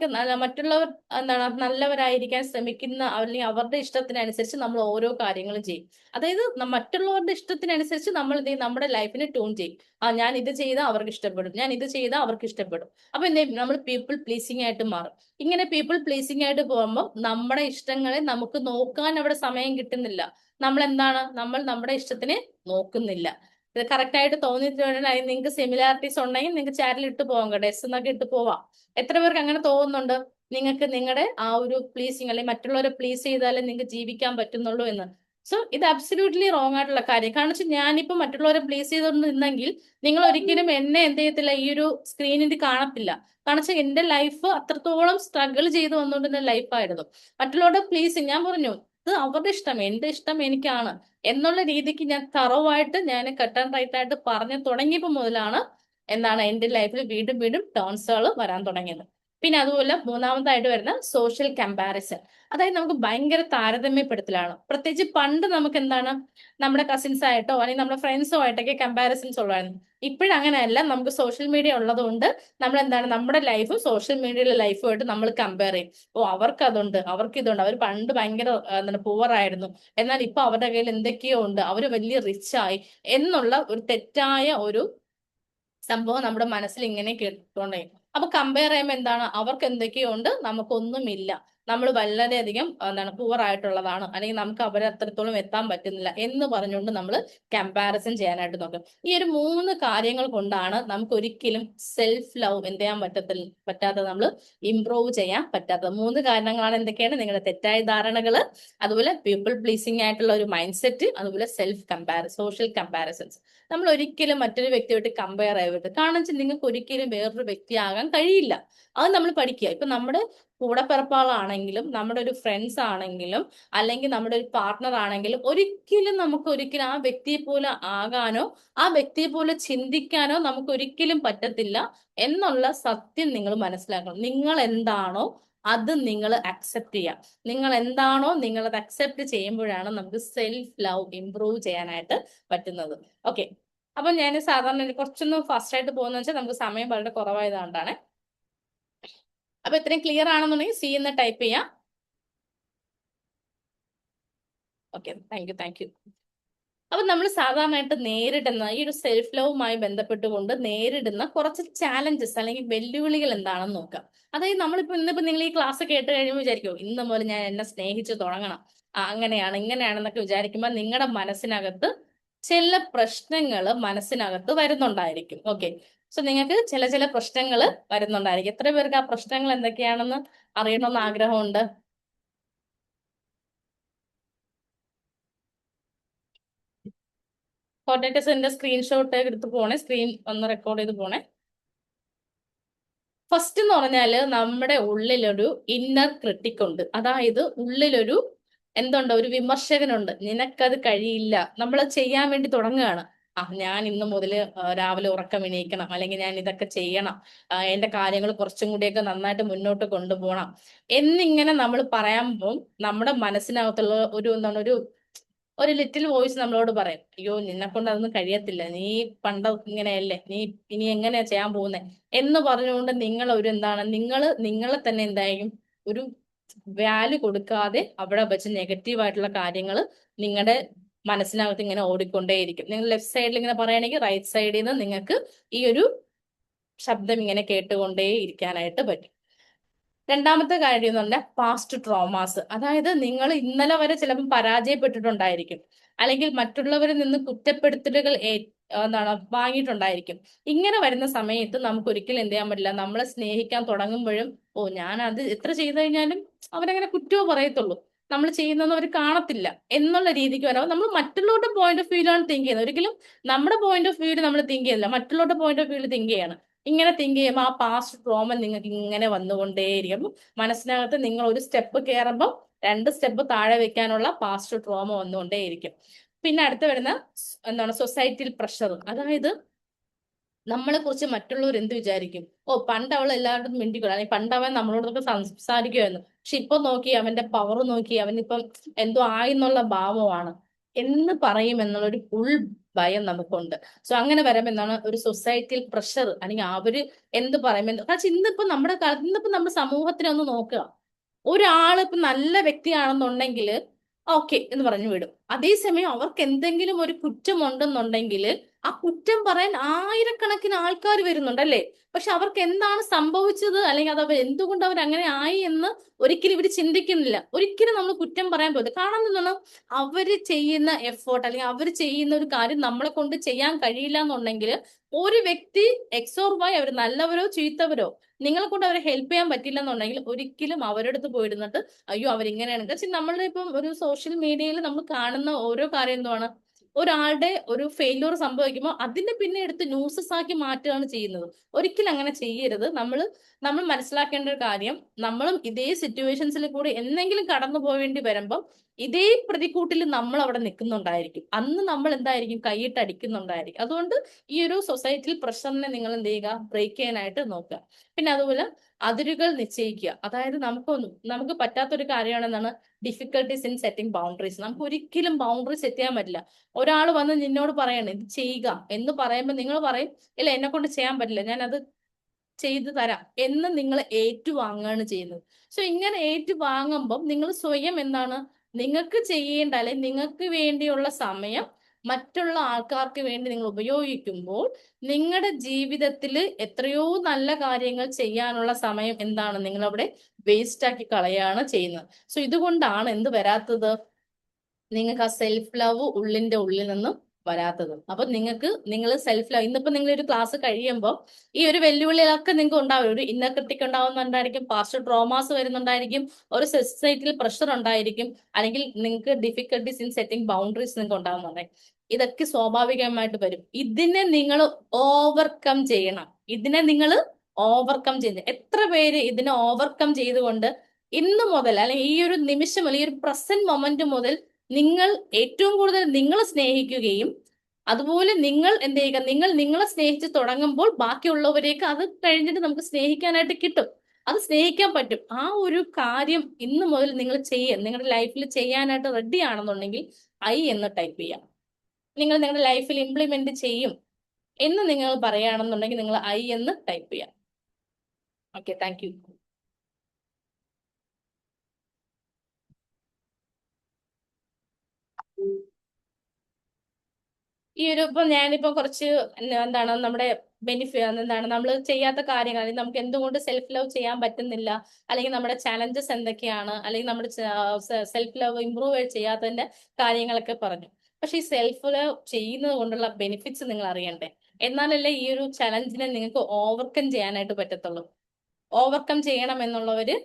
എന്താണ് നല്ലവരായിരിക്കാൻ ശ്രമിക്കുന്ന, അല്ലെങ്കിൽ അവരുടെ ഇഷ്ടത്തിനനുസരിച്ച് നമ്മൾ ഓരോ കാര്യങ്ങളും ചെയ്യും. അതായത് മറ്റുള്ളവരുടെ ഇഷ്ടത്തിനനുസരിച്ച് നമ്മൾ എന്ത് ചെയ്യും, നമ്മുടെ ലൈഫിനെ ട്യൂൺ ചെയ്യും. ഞാൻ ഇത് ചെയ്താൽ അവർക്ക് ഇഷ്ടപ്പെടും, ഞാൻ ഇത് ചെയ്താൽ അവർക്ക് ഇഷ്ടപ്പെടും. അപ്പൊ എന്ത് ചെയ്യും, നമ്മൾ പീപ്പിൾ പ്ലീസിങ് ആയിട്ട് മാറും. ഇങ്ങനെ പീപ്പിൾ പ്ലീസിങ് ആയിട്ട് പോകുമ്പോൾ നമ്മുടെ ഇഷ്ടങ്ങളെ നമുക്ക് നോക്കാൻ അവിടെ സമയം കിട്ടുന്നില്ല. നമ്മൾ നമ്മുടെ ഇഷ്ടത്തിനെ നോക്കുന്നില്ല. ഇത് കറക്റ്റ് ആയിട്ട് തോന്നിയിട്ടുണ്ടെങ്കിൽ നിങ്ങൾക്ക് സിമിലാരിറ്റീസ് ഉണ്ടെങ്കിൽ നിങ്ങൾക്ക് ചാറ്റിൽ ഇട്ട് പോകാം കേട്ടോ, എസ് എന്നൊക്കെ ഇട്ട് പോവാം. എത്ര പേർക്ക് അങ്ങനെ തോന്നുന്നുണ്ട്? നിങ്ങൾക്ക് നിങ്ങളുടെ ആ ഒരു പ്ലീസിങ് അല്ലെങ്കിൽ മറ്റുള്ളവരെ പ്ലീസ് ചെയ്താലേ നിങ്ങൾക്ക് ജീവിക്കാൻ പറ്റുന്നുള്ളൂ എന്ന്. സോ ഇത് അബ്സല്യൂട്ട്ലി റോങ് ആയിട്ടുള്ള കാര്യം. കാരണം വെച്ചാൽ ഞാനിപ്പോ മറ്റുള്ളവരെ പ്ലീസ് ചെയ്തുകൊണ്ട് നിന്നെങ്കിൽ നിങ്ങൾ ഒരിക്കലും എന്നെ എന്ത് ചെയ്യത്തില്ല, ഈ ഒരു സ്ക്രീനിൽ കാണത്തില്ല. കാരണം വെച്ചാൽ എന്റെ ലൈഫ് അത്രത്തോളം സ്ട്രഗിൾ ചെയ്ത് വന്നുകൊണ്ടിരുന്ന ലൈഫായിരുന്നു. മറ്റുള്ളവരുടെ പ്ലീസിങ് ഞാൻ പറഞ്ഞു ഇത് അവരുടെ ഇഷ്ടം, എന്റെ ഇഷ്ടം എനിക്കാണ് എന്നുള്ള രീതിക്ക് ഞാൻ തറവായിട്ട് ഞാൻ കട്ട് ആൻഡ് റൈറ്റ് ആയിട്ട് പറഞ്ഞു തുടങ്ങിയപ്പോൾ മുതലാണ് എന്താണ് എന്റെ ലൈഫിൽ വീണ്ടും വീണ്ടും ടേൺസുകൾ വരാൻ തുടങ്ങിയത്. പിന്നെ അതുപോലെ മൂന്നാമതായിട്ട് വരുന്ന സോഷ്യൽ കമ്പാരിസൺ. അതായത് നമുക്ക് ഭയങ്കര താരതമ്യപ്പെടുത്തലാണ്. പ്രത്യേകിച്ച് പണ്ട് നമുക്ക് എന്താണ് നമ്മുടെ കസിൻസ് ആയിട്ടോ അല്ലെങ്കിൽ നമ്മുടെ ഫ്രണ്ട്സോ ആയിട്ടൊക്കെ കമ്പാരിസൺസ് ഉള്ളായിരുന്നു. ഇപ്പോഴങ്ങനെയല്ല. നമുക്ക് സോഷ്യൽ മീഡിയ ഉള്ളതുകൊണ്ട് നമ്മൾ എന്താണ് നമ്മുടെ ലൈഫും സോഷ്യൽ മീഡിയയിലെ ലൈഫുമായിട്ട് നമ്മൾ കമ്പയർ ചെയ്യും. ഓ അവർക്ക് അതുണ്ട്, അവർക്ക് ഇതുണ്ട്, അവർ പണ്ട് ഭയങ്കര എന്താണ് പൂവർ ആയിരുന്നു, എന്നാൽ ഇപ്പൊ അവരുടെ കയ്യിൽ എന്തൊക്കെയോ ഉണ്ട്, അവർ വലിയ റിച്ച് ആയി എന്നുള്ള ഒരു തെറ്റായ ഒരു സംഭവം നമ്മുടെ മനസ്സിൽ ഇങ്ങനെ കേട്ടോണ്ടേ. അപ്പൊ കമ്പയർ ചെയ്യുമ്പോൾ എന്താണ്, അവർക്ക് എന്തൊക്കെയോ ഉണ്ട് നമുക്കൊന്നുമില്ല, നമ്മൾ വളരെയധികം എന്താണ് പൂവർ ആയിട്ടുള്ളതാണ്, അല്ലെങ്കിൽ നമുക്ക് അവരെ അത്രത്തോളം എത്താൻ പറ്റുന്നില്ല എന്ന് പറഞ്ഞുകൊണ്ട് നമ്മൾ കമ്പാരിസൺ ചെയ്യാനായിട്ട് നോക്കും. ഈ ഒരു 3 കാര്യങ്ങൾ കൊണ്ടാണ് നമുക്ക് ഒരിക്കലും സെൽഫ് ലവ് എന്ത് ചെയ്യാൻ പറ്റാത്തത്, നമ്മൾ ഇംപ്രൂവ് ചെയ്യാൻ പറ്റാത്തത്. 3 കാരണങ്ങളാണ്. എന്തൊക്കെയാണ്? നിങ്ങളുടെ തെറ്റായ ധാരണകള്, അതുപോലെ പീപ്പിൾ പ്ലീസിങ് ആയിട്ടുള്ള ഒരു മൈൻഡ് സെറ്റ്, അതുപോലെ സോഷ്യൽ കമ്പാരിസൺസ്. നമ്മൾ ഒരിക്കലും മറ്റൊരു വ്യക്തിയായിട്ട് കമ്പയർ ചെയ്യരുത്. കാരണം വെച്ചാൽ നിങ്ങൾക്ക് ഒരിക്കലും വേറൊരു വ്യക്തിയാകാൻ കഴിയില്ല. അത് നമ്മൾ പഠിക്കുക. ഇപ്പൊ നമ്മുടെ കൂടപ്പിറപ്പാളാണെങ്കിലും നമ്മുടെ ഒരു ഫ്രണ്ട്സ് ആണെങ്കിലും അല്ലെങ്കിൽ നമ്മുടെ ഒരു പാർട്ട്ണർ ആണെങ്കിലും ഒരിക്കലും ആ വ്യക്തിയെ പോലെ ആകാനോ ആ വ്യക്തിയെ പോലെ ചിന്തിക്കാനോ നമുക്ക് ഒരിക്കലും പറ്റത്തില്ല എന്നുള്ള സത്യം നിങ്ങൾ മനസ്സിലാക്കണം. നിങ്ങൾ എന്താണോ അത് നിങ്ങൾ അക്സെപ്റ്റ് ചെയ്യാം. നിങ്ങൾ എന്താണോ നിങ്ങൾ അത് അക്സെപ്റ്റ് ചെയ്യുമ്പോഴാണ് നമുക്ക് സെൽഫ് ലവ് ഇംപ്രൂവ് ചെയ്യാനായിട്ട് പറ്റുന്നത്. ഓക്കെ, അപ്പൊ ഞാൻ സാധാരണ കുറച്ചൊന്ന് ഫാസ്റ്റ് ആയിട്ട് പോകുന്ന വെച്ചാൽ നമുക്ക് സമയം വളരെ കുറവായതുകൊണ്ടാണ്. അപ്പൊ ഇത്രയും ക്ലിയർ ആണെന്നുണ്ടെങ്കിൽ സി എന്ന് ടൈപ്പ് ചെയ്യാം. Okay, thank you. അപ്പൊ നമ്മൾ സാധാരണയായിട്ട് നേരിടുന്ന ഈ ഒരു സെൽഫ് ലവുമായി ബന്ധപ്പെട്ടുകൊണ്ട് നേരിടുന്ന കുറച്ച് ചാലഞ്ചസ് അല്ലെങ്കിൽ വെല്ലുവിളികൾ എന്താണെന്ന് നോക്കാം. അതായത് ഇന്നിപ്പോ നിങ്ങൾ ഈ ക്ലാസ് കേട്ട് കഴിയുമ്പോൾ വിചാരിക്കും ഇന്ന് മുതൽ ഞാൻ എന്നെ സ്നേഹിച്ച് തുടങ്ങണം, അങ്ങനെയാണ് ഇങ്ങനെയാണെന്നൊക്കെ വിചാരിക്കുമ്പോൾ നിങ്ങളുടെ മനസ്സിനകത്ത് ചില പ്രശ്നങ്ങൾ മനസ്സിനകത്ത് വരുന്നുണ്ടായിരിക്കും. ഓക്കെ, സോ നിങ്ങൾക്ക് ചില പ്രശ്നങ്ങൾ വരുന്നുണ്ടായിരിക്കും. എത്ര പേർക്ക് ആ പ്രശ്നങ്ങൾ എന്തൊക്കെയാണെന്ന് അറിയണമെന്ന് ആഗ്രഹമുണ്ട്? കോർഡിനേറ്റേഴ്സിന്റെ സ്ക്രീൻഷോട്ട് എടുത്ത് പോണേ, സ്ക്രീൻ ഒന്ന് റെക്കോർഡ് ചെയ്ത് പോണേ. ഫസ്റ്റ് എന്ന് പറഞ്ഞാല് നമ്മുടെ ഉള്ളിലൊരു ഇന്നർ ക്രിട്ടിക് ഉണ്ട്. അതായത് ഉള്ളിലൊരു എന്തുണ്ട്, ഒരു വിമർശകനുണ്ട്. നിനക്കത് കഴിയില്ല. നമ്മൾ ചെയ്യാൻ വേണ്ടി തുടങ്ങുകയാണ്. ഞാൻ ഇന്ന് മുതൽ രാവിലെ ഉറക്കം എണീക്കണം, അല്ലെങ്കിൽ ഞാൻ ഇതൊക്കെ ചെയ്യണം, എന്റെ കാര്യങ്ങൾ കുറച്ചും കൂടിയൊക്കെ നന്നായിട്ട് മുന്നോട്ട് കൊണ്ടുപോകണം എന്നിങ്ങനെ നമ്മൾ പറയുമ്പോൾ നമ്മുടെ മനസ്സിനകത്തുള്ള ഒരു ലിറ്റിൽ വോയിസ് നമ്മളോട് പറയും, അയ്യോ നിന്നെ കൊണ്ട് അതൊന്നും കഴിയത്തില്ല, നീ പണ്ട് ഇങ്ങനെയല്ലേ, നീ ഇനി എങ്ങനെയാ ചെയ്യാൻ പോകുന്നത് എന്ന് പറഞ്ഞുകൊണ്ട് നിങ്ങളെ തന്നെ എന്തായാലും ഒരു വാല്യൂ കൊടുക്കാതെ അവിടെ വെച്ച് നെഗറ്റീവ് കാര്യങ്ങൾ നിങ്ങളുടെ മനസ്സിനകത്ത് ഇങ്ങനെ ഓടിക്കൊണ്ടേയിരിക്കും. നിങ്ങൾ ലെഫ്റ്റ് സൈഡിൽ ഇങ്ങനെ പറയുകയാണെങ്കിൽ റൈറ്റ് സൈഡിൽ നിന്ന് നിങ്ങൾക്ക് ഈ ഒരു ശബ്ദം ഇങ്ങനെ കേട്ടുകൊണ്ടേ ഇരിക്കാനായിട്ട് പറ്റും. രണ്ടാമത്തെ കാര്യം എന്ന് പറഞ്ഞാൽ പാസ്റ്റ് ട്രോമാസ്. അതായത് നിങ്ങൾ ഇന്നലെ വരെ ചിലപ്പോൾ പരാജയപ്പെട്ടിട്ടുണ്ടായിരിക്കും, അല്ലെങ്കിൽ മറ്റുള്ളവരിൽ നിന്ന് കുറ്റപ്പെടുത്തലുകൾ വാങ്ങിയിട്ടുണ്ടായിരിക്കും. ഇങ്ങനെ വരുന്ന സമയത്ത് നമുക്ക് ഒരിക്കലും എന്ത് ചെയ്യാൻ പറ്റില്ല, നമ്മളെ സ്നേഹിക്കാൻ തുടങ്ങുമ്പോഴും ഞാൻ അത് എത്ര ചെയ്തു കഴിഞ്ഞാലും അവരങ്ങനെ കുറ്റവും പറയത്തുള്ളൂ, നമ്മൾ ചെയ്യുന്നതൊന്നും അവർ കാണത്തില്ല എന്നുള്ള രീതിക്ക് വരാം. നമ്മൾ മറ്റുള്ളവരുടെ പോയിന്റ് ഓഫ് വ്യൂയിലാണ് തിങ്ക് ചെയ്യുന്നത്. ഒരിക്കലും നമ്മുടെ പോയിന്റ് ഓഫ് വ്യൂവിൽ നമ്മൾ തിങ്ക് ചെയ്യുന്നില്ല, മറ്റുള്ളവരുടെ പോയിന്റ് ഓഫ് വ്യൂവിൽ തിങ്ക് ചെയ്യാണ്. ഇങ്ങനെ തിങ്ക് ചെയ്യുമ്പോൾ ആ പാസ്റ്റ് ട്രോമ നിങ്ങൾക്ക് ഇങ്ങനെ വന്നുകൊണ്ടേയിരിക്കും. മനസ്സിനകത്ത് നിങ്ങൾ ഒരു സ്റ്റെപ്പ് കയറുമ്പോൾ 2 സ്റ്റെപ്പ് താഴെ വെക്കാനുള്ള പാസ്റ്റ് ട്രോമ വന്നുകൊണ്ടേയിരിക്കും. പിന്നെ അടുത്ത് വരുന്ന സൊസൈറ്റിയിൽ പ്രഷർ. അതായത് നമ്മളെ കുറിച്ച് മറ്റുള്ളവർ എന്ത് വിചാരിക്കും, പണ്ട് അവൾ എല്ലാവരും മിണ്ടിക്കൊള്ളു, അല്ലെങ്കിൽ പണ്ട് അവൻ നമ്മളോടൊക്കെ സംസാരിക്കുമായിരുന്നു, പക്ഷെ ഇപ്പൊ നോക്കി അവന്റെ പവർ നോക്കി അവനിപ്പം എന്തോ ആയിന്നുള്ള ഭാവമാണ് എന്ന് പറയും എന്നുള്ളൊരു ഫുൾ ഭയം നമുക്കുണ്ട്. സോ അങ്ങനെ വരുമ്പോൾ എന്താണ്, ഒരു സൊസൈറ്റിയിൽ പ്രഷർ, അല്ലെങ്കിൽ അവര് എന്ത് പറയുമെന്ന്. കാരണം ഇന്നിപ്പോ നമ്മുടെ കാലത്ത് നമ്മുടെ സമൂഹത്തിനെ ഒന്ന് നോക്കുക. ഒരാള് ഇപ്പൊ നല്ല വ്യക്തിയാണെന്നുണ്ടെങ്കിൽ ഓക്കെ എന്ന് പറഞ്ഞു വിടും. അതേസമയം അവർക്ക് എന്തെങ്കിലും ഒരു കുറ്റമുണ്ടെന്നുണ്ടെങ്കിൽ ആ കുറ്റം പറയാൻ ആയിരക്കണക്കിന് ആൾക്കാർ വരുന്നുണ്ട് അല്ലേ? പക്ഷെ അവർക്ക് എന്താണ് സംഭവിച്ചത്, അല്ലെങ്കിൽ അത് അവർ എന്തുകൊണ്ട് അവർ അങ്ങനെ ആയി എന്ന് ഒരിക്കലും ഇവർ ചിന്തിക്കുന്നില്ല. ഒരിക്കലും നമ്മൾ കുറ്റം പറയാൻ പോയത് കാരണം എന്താണ്, അവര് ചെയ്യുന്ന എഫേർട്ട് അല്ലെങ്കിൽ അവർ ചെയ്യുന്ന ഒരു കാര്യം നമ്മളെ കൊണ്ട് ചെയ്യാൻ കഴിയില്ല എന്നുണ്ടെങ്കിൽ, ഒരു വ്യക്തി എക്സോർ വൈ അവർ നല്ലവരോ ചീത്തവരോ നിങ്ങളെ കൊണ്ട് അവരെ ഹെൽപ്പ് ചെയ്യാൻ പറ്റില്ല എന്നുണ്ടെങ്കിൽ ഒരിക്കലും അവരുടെ അടുത്ത് പോയിരുന്നിട്ട് അയ്യോ അവരിങ്ങനെയാണ്. പക്ഷെ നമ്മളുടെ ഇപ്പം ഒരു സോഷ്യൽ മീഡിയയിൽ നമ്മൾ കാണുന്ന ഓരോ കാര്യം എന്താണ്, ഒരാളുടെ ഒരു ഫെയിലിയർ സംഭവിക്കുമ്പോൾ അതിനെ പിന്നെ എടുത്ത് ന്യൂസസ് ആക്കി മാറ്റുകയാണ് ചെയ്യുന്നത്. ഒരിക്കലും അങ്ങനെ ചെയ്യരുത്. നമ്മൾ മനസ്സിലാക്കേണ്ട ഒരു കാര്യം, നമ്മളും ഇതേ സിറ്റുവേഷൻസിൽ കൂടി എന്തെങ്കിലും കടന്നു പോവേണ്ടി വരുമ്പോൾ ഇതേ പ്രതിക്കൂട്ടിൽ നമ്മൾ അവിടെ നിൽക്കുന്നുണ്ടായിരിക്കും. അന്ന് നമ്മൾ എന്തായിരിക്കും, കൈയിട്ട് അടിക്കുന്നുണ്ടായിരിക്കും. അതുകൊണ്ട് ഈ ഒരു സൊസൈറ്റിയിൽ പ്രഷറിനെ നിങ്ങൾ എന്ത് ചെയ്യുക, ബ്രേക്ക് ചെയ്യാനായിട്ട് നോക്കുക. പിന്നെ അതുപോലെ അതിരുകൾ നിശ്ചയിക്കുക. അതായത് നമുക്ക് പറ്റാത്തൊരു കാര്യമാണെന്നാണ് ഡിഫിക്കൽട്ടീസ് ഇൻ സെറ്റിംഗ് ബൗണ്ടറീസ്. നമുക്ക് ഒരിക്കലും ബൗണ്ടറി സെറ്റ് ചെയ്യാൻ പറ്റില്ല. ഒരാൾ വന്ന് നിന്നോട് പറയണം ഇത് ചെയ്യുക എന്ന് പറയുമ്പോൾ നിങ്ങൾ പറയും ഇല്ല എന്നെ കൊണ്ട് ചെയ്യാൻ പറ്റില്ല, ഞാൻ അത് ചെയ്തു തരാം എന്ന് നിങ്ങൾ ഏറ്റുവാങ്ങുകയാണ് ചെയ്യുന്നത്. സോ ഇങ്ങനെ ഏറ്റുവാങ്ങുമ്പം നിങ്ങൾ സ്വയം എന്താണ്, നിങ്ങൾക്ക് ചെയ്യേണ്ട അല്ലെങ്കിൽ നിങ്ങൾക്ക് വേണ്ടിയുള്ള സമയം മറ്റുള്ള ആൾക്കാർക്ക് വേണ്ടി നിങ്ങൾ ഉപയോഗിക്കുമ്പോൾ നിങ്ങളുടെ ജീവിതത്തിൽ എത്രയോ നല്ല കാര്യങ്ങൾ ചെയ്യാനുള്ള സമയം എന്താണ് നിങ്ങളവിടെ വേസ്റ്റ് ആക്കി കളയാണ് ചെയ്യുന്നത്. സോ ഇതുകൊണ്ടാണ് എന്ത് വരാത്തത്, നിങ്ങൾക്ക് ആ സെൽഫ് ലവ് ഉള്ളിന്റെ ഉള്ളിൽ നിന്നും വരാത്തത്. അപ്പൊ നിങ്ങൾ സെൽഫ് ലവ്, ഇന്നിപ്പോ നിങ്ങൾ ഒരു ക്ലാസ് കഴിയുമ്പോൾ ഈ ഒരു വെല്ലുവിളികളൊക്കെ നിങ്ങൾക്ക് ഉണ്ടാവും. ഒരു ഇന്നർ ക്രിട്ടിക് ഉണ്ടാവുന്നുണ്ടായിരിക്കും, പാസ്റ്റ് ട്രോമാസ് വരുന്നുണ്ടായിരിക്കും, ഒരു സൊസൈറ്റിയിൽ പ്രഷർ ഉണ്ടായിരിക്കും, അല്ലെങ്കിൽ നിങ്ങൾക്ക് ഡിഫിക്കൽട്ടീസ് ഇൻ സെറ്റിംഗ് ബൗണ്ടറീസ് നിങ്ങൾക്ക് ഉണ്ടാവുന്നുണ്ടായിരിക്കും. ഇതൊക്കെ സ്വാഭാവികമായിട്ട് വരും. ഇതിനെ നിങ്ങൾ ഓവർകം ചെയ്യണം. ഇതിനെ നിങ്ങൾ ഓവർകം ചെയ്യുന്നത്, എത്ര പേര് ഇതിനെ ഓവർകം ചെയ്തുകൊണ്ട് ഇന്ന് മുതൽ അല്ലെങ്കിൽ ഈ ഒരു നിമിഷം അല്ലെങ്കിൽ ഈ ഒരു പ്രസന്റ് മൊമെന്റ് മുതൽ നിങ്ങൾ ഏറ്റവും കൂടുതൽ നിങ്ങളെ സ്നേഹിക്കുകയും അതുപോലെ നിങ്ങൾ എന്ത് ചെയ്യുക, നിങ്ങളെ സ്നേഹിച്ച് തുടങ്ങുമ്പോൾ ബാക്കിയുള്ളവരെയൊക്കെ അത് കഴിഞ്ഞിട്ട് നമുക്ക് സ്നേഹിക്കാനായിട്ട് കിട്ടും. അത് സ്നേഹിക്കാൻ പറ്റും. ആ ഒരു കാര്യം ഇന്ന് മുതൽ നിങ്ങൾ നിങ്ങളുടെ ലൈഫിൽ ചെയ്യാനായിട്ട് റെഡി ആണെന്നുണ്ടെങ്കിൽ ഐ എന്ന് ടൈപ്പ് ചെയ്യാം. നിങ്ങൾ നിങ്ങളുടെ ലൈഫിൽ ഇംപ്ലിമെന്റ് ചെയ്യും എന്ന് നിങ്ങൾ പറയുകയാണെന്നുണ്ടെങ്കിൽ നിങ്ങൾ ഐ എന്ന് ടൈപ്പ് ചെയ്യാം. Okay, thank you. ഈ ഒരു ഇപ്പൊ ഞാനിപ്പോ കുറച്ച് എന്താണ് നമ്മുടെ എന്താണ് നമ്മൾ ചെയ്യാത്ത കാര്യങ്ങൾ, അല്ലെങ്കിൽ നമുക്ക് എന്തുകൊണ്ട് സെൽഫ് ലവ് ചെയ്യാൻ പറ്റുന്നില്ല, അല്ലെങ്കിൽ നമ്മുടെ ചലഞ്ചസ് എന്തൊക്കെയാണ്, അല്ലെങ്കിൽ നമ്മുടെ സെൽഫ് ലവ് ഇമ്പ്രൂവ് ചെയ്യാത്തതിന്റെ കാര്യങ്ങളൊക്കെ പറഞ്ഞു. പക്ഷെ ഈ സെൽഫ് ലവ് ചെയ്യുന്നത് കൊണ്ടുള്ള ബെനിഫിറ്റ്സ് നിങ്ങൾ അറിയണ്ടേ? എന്നാലല്ലേ ഈ ഒരു ചലഞ്ചിനെ നിങ്ങൾക്ക് ഓവർകം ചെയ്യാനായിട്ട് പറ്റത്തുള്ളൂ. ഓവർകം ചെയ്യണം എന്നുള്ളവര്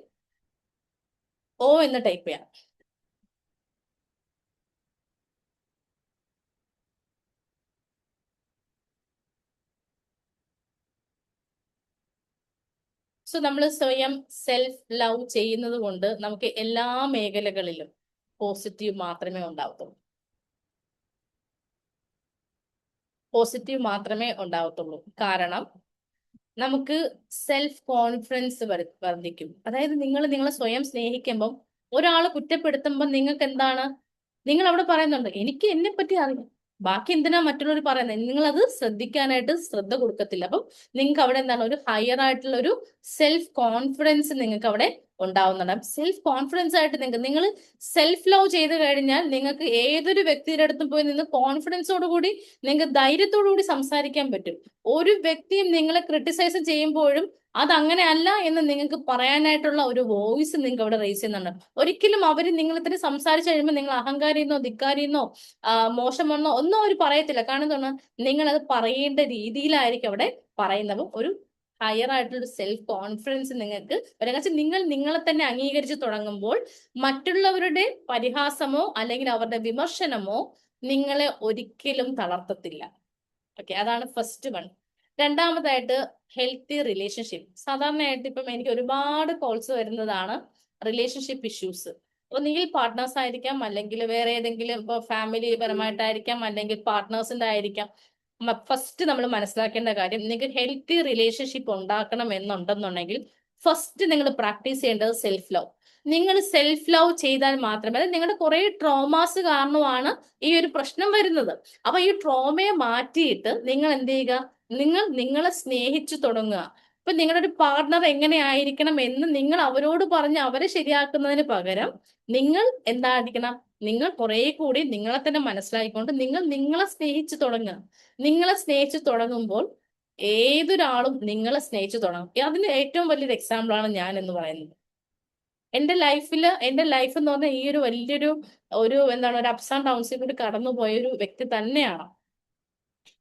ഓ എന്ന് ടൈപ്പ് ചെയ്യാം. സോ നമ്മൾ സ്വയം സെൽഫ് ലവ് ചെയ്യുന്നത് കൊണ്ട് നമുക്ക് എല്ലാ മേഖലകളിലും പോസിറ്റീവ് മാത്രമേ ഉണ്ടാവത്തുള്ളൂ. പോസിറ്റീവ് മാത്രമേ ഉണ്ടാവത്തുള്ളൂ. കാരണം നമുക്ക് സെൽഫ് കോൺഫിഡൻസ് വർദ്ധിക്കും. അതായത് നിങ്ങളെ സ്വയം സ്നേഹിക്കുമ്പം ഒരാൾ കുറ്റപ്പെടുത്തുമ്പോൾ നിങ്ങൾക്ക് എന്താണ്, നിങ്ങൾ അവിടെ പറയുന്നുണ്ട് എനിക്ക് എന്നെ പറ്റി അറിയാം, ബാക്കി എന്തിനാ മറ്റുള്ളവർ പറയുന്നത്, നിങ്ങൾ അത് ശ്രദ്ധിക്കാനായിട്ട് ശ്രദ്ധ കൊടുക്കത്തില്ല. അപ്പം നിങ്ങൾക്ക് അവിടെ എന്താണ്, ഒരു ഹയർ ആയിട്ടുള്ള ഒരു സെൽഫ് കോൺഫിഡൻസ് നിങ്ങൾക്ക് അവിടെ ഉണ്ടാവുന്നുണ്ട്. സെൽഫ് കോൺഫിഡൻസ് ആയിട്ട് നിങ്ങൾ സെൽഫ് ലവ് ചെയ്ത് കഴിഞ്ഞാൽ നിങ്ങൾക്ക് ഏതൊരു വ്യക്തിയുടെ അടുത്തും പോയി നിന്ന് കോൺഫിഡൻസോട് കൂടി നിങ്ങൾക്ക് ധൈര്യത്തോടു കൂടി സംസാരിക്കാൻ പറ്റും. ഒരു വ്യക്തിയും നിങ്ങളെ ക്രിട്ടിസൈസ് ചെയ്യുമ്പോഴും അതങ്ങനെ അല്ല എന്ന് നിങ്ങൾക്ക് പറയാനായിട്ടുള്ള ഒരു വോയിസ് നിങ്ങൾക്ക് അവിടെ റേസ് ചെയ്യുന്നുണ്ട്. ഒരിക്കലും അവർ നിങ്ങൾ ഇത്ര സംസാരിച്ചു കഴിയുമ്പോൾ നിങ്ങൾ അഹങ്കാരിന്നോ ധിക്കാരിന്നോ മോശമെന്നോ ഒന്നും അവർ പറയത്തില്ല. കാരണം എന്താണ്, നിങ്ങൾ അത് പറയേണ്ട രീതിയിലായിരിക്കും അവിടെ പറയുന്നത്. ഒരു ഹയർ ആയിട്ടുള്ള സെൽഫ് കോൺഫിഡൻസ് നിങ്ങൾക്ക് വരും. നിങ്ങളെ തന്നെ അംഗീകരിച്ച് തുടങ്ങുമ്പോൾ മറ്റുള്ളവരുടെ പരിഹാസമോ അല്ലെങ്കിൽ അവരുടെ വിമർശനമോ നിങ്ങളെ ഒരിക്കലും തളർത്തത്തില്ല. ഓക്കെ, അതാണ് ഫസ്റ്റ് വൺ. രണ്ടാമതായിട്ട് ഹെൽത്തി റിലേഷൻഷിപ്പ്. സാധാരണയായിട്ട് ഇപ്പം എനിക്ക് ഒരുപാട് കോൾസ് വരുന്നതാണ് റിലേഷൻഷിപ്പ് ഇഷ്യൂസ്. ഒന്നുകിൽ പാർട്ട്നേഴ്സ് ആയിരിക്കാം, അല്ലെങ്കിൽ വേറെ ഏതെങ്കിലും ഇപ്പോൾ ഫാമിലി പരമായിട്ടായിരിക്കാം, അല്ലെങ്കിൽ പാർട്ട്നേഴ്സിന്റെ ആയിരിക്കാം. ഫസ്റ്റ് നമ്മൾ മനസ്സിലാക്കേണ്ട കാര്യം, നിങ്ങൾക്ക് ഹെൽത്തി റിലേഷൻഷിപ്പ് ഉണ്ടാക്കണം എന്നുണ്ടെന്നുണ്ടെങ്കിൽ ഫസ്റ്റ് നിങ്ങൾ പ്രാക്ടീസ് ചെയ്യേണ്ടത് സെൽഫ് ലവ്. നിങ്ങൾ സെൽഫ് ലവ് ചെയ്താൽ മാത്രമേ, നിങ്ങളുടെ കുറെ ട്രോമാസ് കാരണമാണ് ഈ ഒരു പ്രശ്നം വരുന്നത്. അപ്പൊ ഈ ട്രോമയെ മാറ്റിയിട്ട് നിങ്ങൾ എന്ത് ചെയ്യുക, നിങ്ങളെ സ്നേഹിച്ചു തുടങ്ങുക. ഇപ്പൊ നിങ്ങളുടെ ഒരു പാർട്ണർ എങ്ങനെ ആയിരിക്കണം എന്ന് നിങ്ങൾ അവരോട് പറഞ്ഞ് അവരെ ശരിയാക്കുന്നതിന് പകരം നിങ്ങൾ എന്തായിരിക്കണം, നിങ്ങൾ കുറെ കൂടി നിങ്ങളെ തന്നെ മനസ്സിലാക്കിക്കൊണ്ട് നിങ്ങൾ നിങ്ങളെ സ്നേഹിച്ചു തുടങ്ങുക. നിങ്ങളെ സ്നേഹിച്ചു തുടങ്ങുമ്പോൾ ഏതൊരാളും നിങ്ങളെ സ്നേഹിച്ചു തുടങ്ങും. അതിന് ഏറ്റവും വലിയൊരു എക്സാമ്പിൾ ആണ് ഞാൻ എന്ന് പറയുന്നത്. എന്റെ ലൈഫ് എന്ന് പറഞ്ഞാൽ ഈ ഒരു വലിയൊരു എന്താണ് ഒരു അപ്സ് ആൻഡ് ഡൗൺസിൽ കൂടി കടന്നുപോയ ഒരു വ്യക്തി തന്നെയാണ്.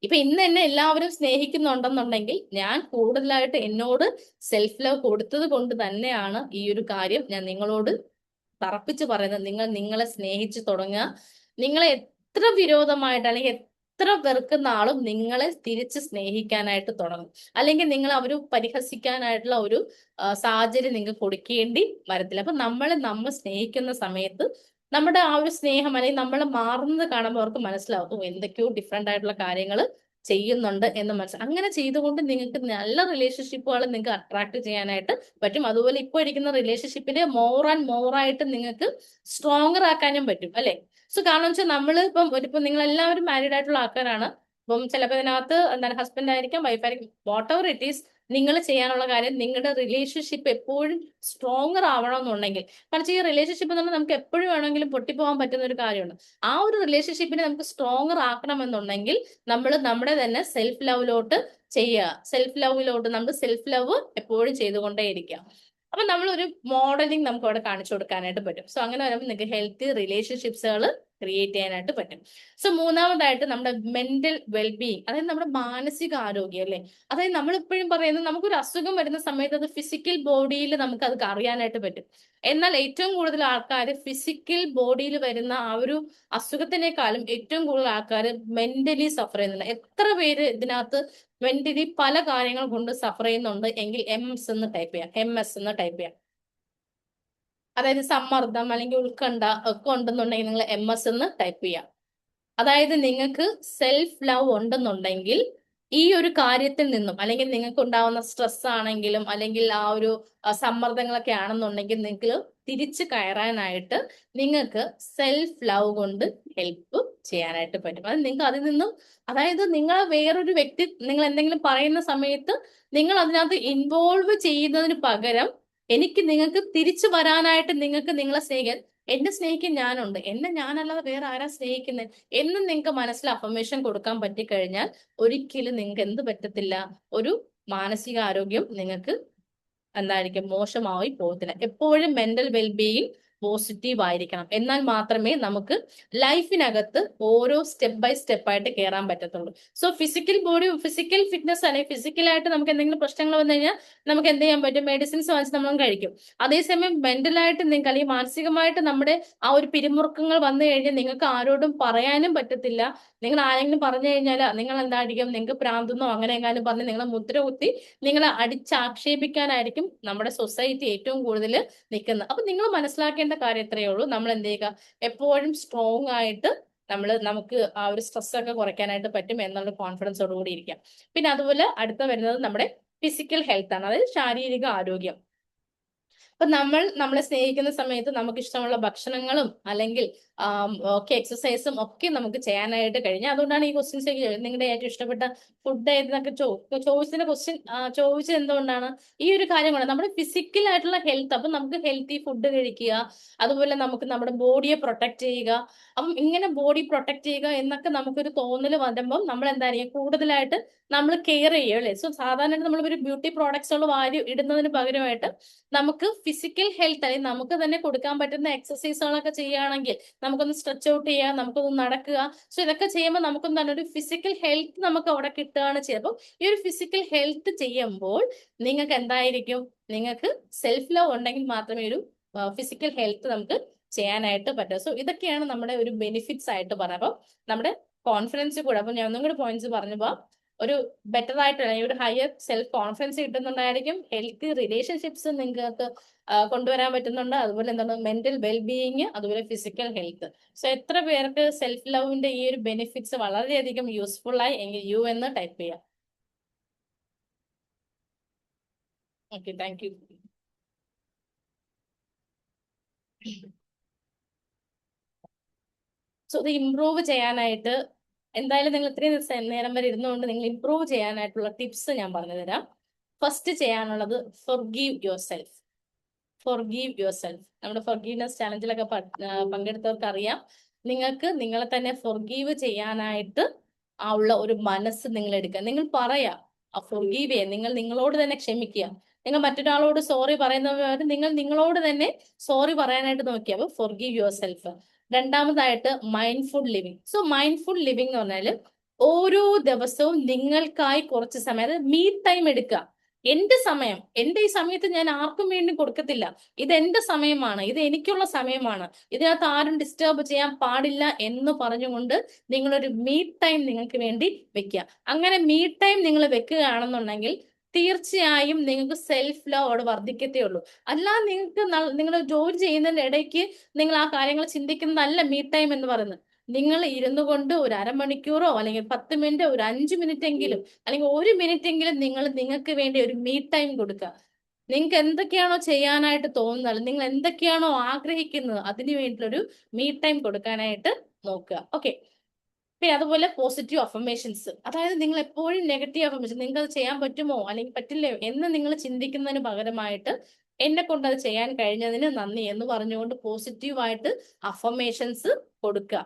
ഇപ്പൊ ഇന്ന് എന്നെ എല്ലാവരും സ്നേഹിക്കുന്നുണ്ടെന്നുണ്ടെങ്കിൽ ഞാൻ കൂടുതലായിട്ട് എന്നോട് സെൽഫ് ലവ് കൊടുത്തത് കൊണ്ട് തന്നെയാണ് ഈ ഒരു കാര്യം ഞാൻ നിങ്ങളോട് തറപ്പിച്ച് പറയുന്നത്. നിങ്ങൾ നിങ്ങളെ സ്നേഹിച്ചു തുടങ്ങുക. നിങ്ങളെ എത്ര വിരോധമായിട്ട് അല്ലെങ്കിൽ എത്ര വെറുക്കുന്ന ആളും നിങ്ങളെ തിരിച്ച് സ്നേഹിക്കാനായിട്ട് തുടങ്ങും. അല്ലെങ്കിൽ നിങ്ങൾ അവര് പരിഹസിക്കാനായിട്ടുള്ള ഒരു സാഹചര്യം നിങ്ങൾക്ക് കൊടുക്കേണ്ടി വരത്തില്ല. അപ്പൊ നമ്മൾ സ്നേഹിക്കുന്ന സമയത്ത് നമ്മുടെ ആ ഒരു സ്നേഹം അല്ലെങ്കിൽ നമ്മൾ മാറുന്നത് കാണുമ്പോൾ അവർക്ക് മനസ്സിലാവും എന്തൊക്കെയോ ഡിഫറെന്റ് ആയിട്ടുള്ള കാര്യങ്ങൾ ചെയ്യുന്നുണ്ട് എന്ന് മനസ്സിലാവും. അങ്ങനെ ചെയ്തുകൊണ്ട് നിങ്ങൾക്ക് നല്ല റിലേഷൻഷിപ്പുകൾ നിങ്ങൾക്ക് അട്രാക്ട് ചെയ്യാനായിട്ട് പറ്റും. അതുപോലെ ഇപ്പോൾ ഇരിക്കുന്ന റിലേഷൻഷിപ്പിനെ മോർ ആൻഡ് മോർ ആയിട്ട് നിങ്ങൾക്ക് സ്ട്രോങ്ങർ ആക്കാനും പറ്റും അല്ലെ. സോ കാരണം വെച്ചാൽ നമ്മൾ ഇപ്പം നിങ്ങൾ എല്ലാവരും മാരീഡ് ആയിട്ടുള്ള ആൾക്കാരാണ്. ഇപ്പം ചിലപ്പോൾ ഇതിനകത്ത് എന്താണ് ഹസ്ബൻഡ് ആയിരിക്കാം, വൈഫ് ആയിരിക്കും, വാട്ട് എവർ ഇറ്റ് ഈസ്, നിങ്ങൾ ചെയ്യാനുള്ള കാര്യം നിങ്ങളുടെ റിലേഷൻഷിപ്പ് എപ്പോഴും സ്ട്രോങ്ങർ ആവണം എന്നുണ്ടെങ്കിൽ, കാരണം ഈ റിലേഷൻഷിപ്പ് എന്ന് പറഞ്ഞാൽ നമുക്ക് എപ്പോഴും വേണമെങ്കിലും പൊട്ടിപ്പോകാൻ പറ്റുന്ന ഒരു കാര്യമാണ്. ആ ഒരു റിലേഷൻഷിപ്പിനെ നമുക്ക് സ്ട്രോങ്ങർ ആക്കണമെന്നുണ്ടെങ്കിൽ നമ്മൾ നമ്മുടെ തന്നെ സെൽഫ് ലവിലോട്ട് ചെയ്യുക. സെൽഫ് ലവിലോട്ട് നമ്മൾ സെൽഫ് ലവ് എപ്പോഴും ചെയ്തുകൊണ്ടേയിരിക്കുക. അപ്പൊ നമ്മളൊരു മോഡലിംഗ് നമുക്ക് അവിടെ കാണിച്ചു കൊടുക്കാനായിട്ട് പറ്റും. സോ അങ്ങനെ വരുമ്പോൾ നിങ്ങൾക്ക് ഹെൽത്തി റിലേഷൻഷിപ്സുകൾ ക്രിയേറ്റ് ചെയ്യാനായിട്ട് പറ്റും. സോ മൂന്നാമതായിട്ട് നമ്മുടെ മെന്റൽ വെൽബീയിങ്, അതായത് നമ്മുടെ മാനസിക ആരോഗ്യം അല്ലെ. അതായത് നമ്മൾ ഇപ്പോഴും പറയുന്നത് നമുക്കൊരു അസുഖം വരുന്ന സമയത്ത് അത് ഫിസിക്കൽ ബോഡിയിൽ നമുക്ക് അത് അറിയാനായിട്ട് പറ്റും. എന്നാൽ ഏറ്റവും കൂടുതൽ ആൾക്കാർ ഫിസിക്കൽ ബോഡിയിൽ വരുന്ന ആ ഒരു അസുഖത്തിനേക്കാളും ഏറ്റവും കൂടുതൽ ആൾക്കാർ മെന്റലി സഫർ ചെയ്യുന്നുണ്ട്. എത്ര പേര് ഇതിനകത്ത് മെന്റലി പല കാര്യങ്ങൾ കൊണ്ട് സഫർ ചെയ്യുന്നുണ്ട് എങ്കിൽ MS എന്ന് ടൈപ്പ് ചെയ്യാം. MS എന്ന് ടൈപ്പ് ചെയ്യാം. അതായത് സമ്മർദ്ദം അല്ലെങ്കിൽ ഉത്കണ്ഠ ഒക്കെ ഉണ്ടെന്നുണ്ടെങ്കിൽ നിങ്ങൾ MS എന്ന് ടൈപ്പ് ചെയ്യാം. അതായത് നിങ്ങൾക്ക് സെൽഫ് ലവ് ഉണ്ടെന്നുണ്ടെങ്കിൽ ഈ ഒരു കാര്യത്തിൽ നിന്നും, അല്ലെങ്കിൽ നിങ്ങൾക്ക് ഉണ്ടാവുന്ന സ്ട്രെസ് ആണെങ്കിലും അല്ലെങ്കിൽ ആ ഒരു സമ്മർദ്ദങ്ങളൊക്കെ ആണെന്നുണ്ടെങ്കിൽ നിങ്ങൾക്ക് തിരിച്ചു കയറാനായിട്ട് നിങ്ങൾക്ക് സെൽഫ് ലവ് കൊണ്ട് ഹെൽപ്പ് ചെയ്യാനായിട്ട് പറ്റും. അത് നിങ്ങൾക്ക് അതിൽ നിന്നും, അതായത് നിങ്ങൾ വേറൊരു വ്യക്തി നിങ്ങൾ എന്തെങ്കിലും പറയുന്ന സമയത്ത് നിങ്ങൾ അതിനകത്ത് ഇൻവോൾവ് ചെയ്യുന്നതിന് പകരം എനിക്ക് നിങ്ങൾക്ക് തിരിച്ചു വരാനായിട്ട് നിങ്ങൾക്ക് നിങ്ങളെ സ്നേഹിക്കാൻ, എന്നെ സ്നേഹിക്കാൻ ഞാനുണ്ട്, എന്നെ ഞാനല്ലാതെ വേറെ ആരാ സ്നേഹിക്കുന്നത് എന്ന് നിങ്ങൾക്ക് മനസ്സിൽ അഫർമേഷൻ കൊടുക്കാൻ പറ്റിക്കഴിഞ്ഞാൽ ഒരിക്കലും നിങ്ങൾക്ക് എന്ത് പറ്റത്തില്ല, ഒരു മാനസികാരോഗ്യം നിങ്ങൾക്ക് എന്തായിരിക്കും, മോശമായി പോകത്തില്ല. എപ്പോഴും മെന്റൽ വെൽബീയിങ് പോസിറ്റീവ് ആയിരിക്കണം. എന്നാൽ മാത്രമേ നമുക്ക് ലൈഫിനകത്ത് ഓരോ സ്റ്റെപ്പ് ബൈ സ്റ്റെപ്പ് ആയിട്ട് കയറാൻ പറ്റത്തുള്ളൂ. സോ ഫിസിക്കൽ ഫിറ്റ്നസ് അല്ലെങ്കിൽ ഫിസിക്കലായിട്ട് നമുക്ക് എന്തെങ്കിലും പ്രശ്നങ്ങൾ വന്നു കഴിഞ്ഞാൽ നമുക്ക് എന്ത് ചെയ്യാൻ പറ്റും, മെഡിസിൻസ് വാങ്ങിച്ച് നമ്മൾ കഴിക്കും. അതേസമയം മെന്റലായിട്ട് നിങ്ങൾക്ക് അല്ലെങ്കിൽ മാനസികമായിട്ട് നമ്മുടെ ആ ഒരു പിരിമുറുക്കങ്ങൾ വന്നു കഴിഞ്ഞാൽ നിങ്ങൾക്ക് ആരോടും പറയാനും പറ്റത്തില്ല. നിങ്ങൾ ആരെങ്കിലും പറഞ്ഞു കഴിഞ്ഞാൽ നിങ്ങൾ എന്തായിരിക്കും, നിങ്ങൾക്ക് പ്രാന്തെന്നോ അങ്ങനെ എങ്ങാനും പറഞ്ഞ് നിങ്ങളെ മുദ്ര കുത്തി നിങ്ങളെ അടിച്ചാക്ഷേപിക്കാനായിരിക്കും നമ്മുടെ സൊസൈറ്റി ഏറ്റവും കൂടുതൽ നിൽക്കുന്നത്. അപ്പൊ നിങ്ങൾ മനസ്സിലാക്കേണ്ട കാര്യം എത്രയേ ഉള്ളൂ, നമ്മൾ എന്ത് ചെയ്യുക, എപ്പോഴും സ്ട്രോങ് ആയിട്ട് നമുക്ക് ആ ഒരു സ്ട്രെസ് ഒക്കെ കുറയ്ക്കാനായിട്ട് പറ്റും എന്നുള്ള കോൺഫിഡൻസോടുകൂടി ഇരിക്കാം. പിന്നെ അതുപോലെ അടുത്ത വരുന്നത് നമ്മുടെ ഫിസിക്കൽ ഹെൽത്ത് ആണ്, അതായത് ശാരീരിക ആരോഗ്യം. അപ്പൊ നമ്മളെ സ്നേഹിക്കുന്ന സമയത്ത് നമുക്ക് ഇഷ്ടമുള്ള ഭക്ഷണങ്ങളും അല്ലെങ്കിൽ ഒക്കെ എക്സസൈസും ഒക്കെ നമുക്ക് ചെയ്യാനായിട്ട് കഴിഞ്ഞാൽ, അതുകൊണ്ടാണ് ഈ ക്വസ്റ്റ്യൻസ് നിങ്ങളുടെ ഏറ്റവും ഇഷ്ടപ്പെട്ട ഫുഡ് ഏതെന്നൊക്കെ ചോദിച്ചതിന്റെ ക്വസ്റ്റ്യൻ ചോദിച്ചത് എന്തുകൊണ്ടാണ്, ഈ ഒരു കാര്യം കൊണ്ട് നമ്മുടെ ഫിസിക്കൽ ആയിട്ടുള്ള ഹെൽത്ത്. അപ്പൊ നമുക്ക് ഹെൽത്തി ഫുഡ് കഴിക്കുക, അതുപോലെ നമുക്ക് നമ്മുടെ ബോഡിയെ പ്രൊട്ടക്ട് ചെയ്യുക. അപ്പം ഇങ്ങനെ ബോഡി പ്രൊട്ടക്ട് ചെയ്യുക എന്നൊക്കെ നമുക്കൊരു തോന്നൽ വരുമ്പം നമ്മൾ എന്തായിരിക്കും കൂടുതലായിട്ട് നമ്മൾ കെയർ ചെയ്യും അല്ലേ. സോ സാധാരണ നമ്മൾ ഒരു ബ്യൂട്ടി പ്രോഡക്ട്സുകൾ വാരി ഇടുന്നതിന് പകരമായിട്ട് നമുക്ക് ഫിസിക്കൽ ഹെൽത്ത് അല്ലെങ്കിൽ നമുക്ക് തന്നെ കൊടുക്കാൻ പറ്റുന്ന എക്സസൈസുകളൊക്കെ ചെയ്യുകയാണെങ്കിൽ, നമുക്കൊന്ന് സ്ട്രെച്ച് ഔട്ട് ചെയ്യുക, നമുക്കൊന്ന് നടക്കുക. സോ ഇതൊക്കെ ചെയ്യുമ്പോൾ നമുക്കൊന്ന് തന്നെ ഒരു ഫിസിക്കൽ ഹെൽത്ത് നമുക്ക് അവിടെ കിട്ടുകയാണ് ചെയ്യുക. അപ്പോൾ ഈ ഒരു ഫിസിക്കൽ ഹെൽത്ത് ചെയ്യുമ്പോൾ നിങ്ങൾക്ക് എന്തായിരിക്കും, നിങ്ങൾക്ക് സെൽഫ് ലവ് ഉണ്ടെങ്കിൽ മാത്രമേ ഒരു ഫിസിക്കൽ ഹെൽത്ത് നമുക്ക് ചെയ്യാനായിട്ട് പറ്റും. സോ ഇതൊക്കെയാണ് നമ്മുടെ ഒരു ബെനിഫിറ്റ്സ് ആയിട്ട് പറയുന്നത്. അപ്പം നമ്മുടെ കോൺഫിഡൻസ് കൂടെ, അപ്പൊ ഞാൻ ഒന്നും കൂടെ പോയിന്റ്സ് പറഞ്ഞപ്പോ ഒരു ബെറ്റർ ആയിട്ട് ഒരു ഹയർ സെൽഫ് കോൺഫിഡൻസ് കിട്ടുന്നുണ്ടായിരിക്കും. ഹെൽത്തി റിലേഷൻഷിപ്സ് നിങ്ങൾക്ക് കൊണ്ടുവരാൻ പറ്റുന്നുണ്ട്. അതുപോലെ എന്താണ് മെന്റൽ വെൽബീയിങ്, അതുപോലെ ഫിസിക്കൽ ഹെൽത്ത്. സോ എത്ര പേർക്ക് സെൽഫ് ലവിന്റെ ഈ ഒരു ബെനിഫിറ്റ്സ് വളരെയധികം യൂസ്ഫുൾ ആയി എങ്കിൽ യു എന്ന് ടൈപ്പ് ചെയ്യാം. Okay, thank you. സോ ഇത് ഇംപ്രൂവ് ചെയ്യാനായിട്ട് എന്തായാലും നിങ്ങൾ ഇത്രയും നേരം വരെ ഇരുന്നുകൊണ്ട് നിങ്ങൾ ഇംപ്രൂവ് ചെയ്യാനായിട്ടുള്ള ടിപ്സ് ഞാൻ പറഞ്ഞു തരാം. ഫസ്റ്റ് ചെയ്യാനുള്ളത്, forgive your self. forgive yourself. നമ്മുടെ forgiveness ചാലഞ്ചിലൊക്കെ പങ്കെടുത്തവർക്ക് അറിയാം, നിങ്ങൾക്ക് നിങ്ങളെ തന്നെ forgive ചെയ്യാനായിട്ട് ഉള്ള ഒരു മനസ്സ് നിങ്ങൾ എടുക്കുക. നിങ്ങൾ പറയാ forgive ചെയ്യാൻ, നിങ്ങൾ നിങ്ങളോട് തന്നെ ക്ഷമിക്കുക. നിങ്ങൾ മറ്റൊരാളോട് സോറി പറയുന്നവര് നിങ്ങൾ നിങ്ങളോട് തന്നെ സോറി പറയാനായിട്ട് നോക്കിയാൽ forgive yourself. രണ്ടാമതായിട്ട് mindful living. So mindful living എന്ന് പറഞ്ഞാൽ ഓരോ ദിവസവും നിങ്ങൾക്കായി കുറച്ച് സമയം, അതായത് മീ ടൈം എടുക്കുക. എന്റെ സമയം, എന്റെ ഈ സമയത്ത് ഞാൻ ആർക്കും വേണ്ടി കൊടുക്കത്തില്ല. ഇത് എന്റെ സമയമാണ്, ഇത് എനിക്കുള്ള സമയമാണ്, ഇതിനകത്ത് ആരും ഡിസ്റ്റർബ് ചെയ്യാൻ പാടില്ല എന്ന് പറഞ്ഞുകൊണ്ട് നിങ്ങളൊരു മീ ടൈം നിങ്ങൾക്ക് വേണ്ടി വെക്കുക. അങ്ങനെ മീ ടൈം നിങ്ങൾ വെക്കുകയാണെന്നുണ്ടെങ്കിൽ തീർച്ചയായും നിങ്ങൾക്ക് സെൽഫ് ലവ് അവിടെ വർദ്ധിക്കത്തേ ഉള്ളൂ. അല്ലാതെ നിങ്ങൾക്ക് നിങ്ങൾ ജോലി ചെയ്യുന്നതിന്റെ ഇടയ്ക്ക് നിങ്ങൾ ആ കാര്യങ്ങൾ ചിന്തിക്കുന്നതല്ല മീ ടൈം എന്ന് പറയുന്നത്. നിങ്ങൾ ഇരുന്നു കൊണ്ട് ഒരു അരമണിക്കൂറോ അല്ലെങ്കിൽ 10 മിനിറ്റ്, ഒരു 5 മിനിറ്റ് എങ്കിലും, അല്ലെങ്കിൽ 1 മിനിറ്റ് എങ്കിലും നിങ്ങൾ നിങ്ങൾക്ക് വേണ്ടി ഒരു മീ ടൈം കൊടുക്കുക. നിങ്ങൾക്ക് എന്തൊക്കെയാണോ ചെയ്യാനായിട്ട് തോന്നുന്നത്, നിങ്ങൾ എന്തൊക്കെയാണോ ആഗ്രഹിക്കുന്നത്, അതിനു വേണ്ടിയിട്ടൊരു മീ ടൈം കൊടുക്കാനായിട്ട് നോക്കുക. ഓക്കെ. പിന്നെ അതുപോലെ പോസിറ്റീവ് അഫർമേഷൻസ്, അതായത് നിങ്ങൾ എപ്പോഴും നെഗറ്റീവ് അഫർമേഷൻ, നിങ്ങൾക്ക് അത് ചെയ്യാൻ പറ്റുമോ അല്ലെങ്കിൽ പറ്റില്ലയോ എന്ന് നിങ്ങൾ ചിന്തിക്കുന്നതിന് പകരമായിട്ട് എന്നെ കൊണ്ട് അത് ചെയ്യാൻ കഴിഞ്ഞതിന് നന്ദി എന്ന് പറഞ്ഞുകൊണ്ട് പോസിറ്റീവായിട്ട് അഫർമേഷൻസ് കൊടുക്കുക.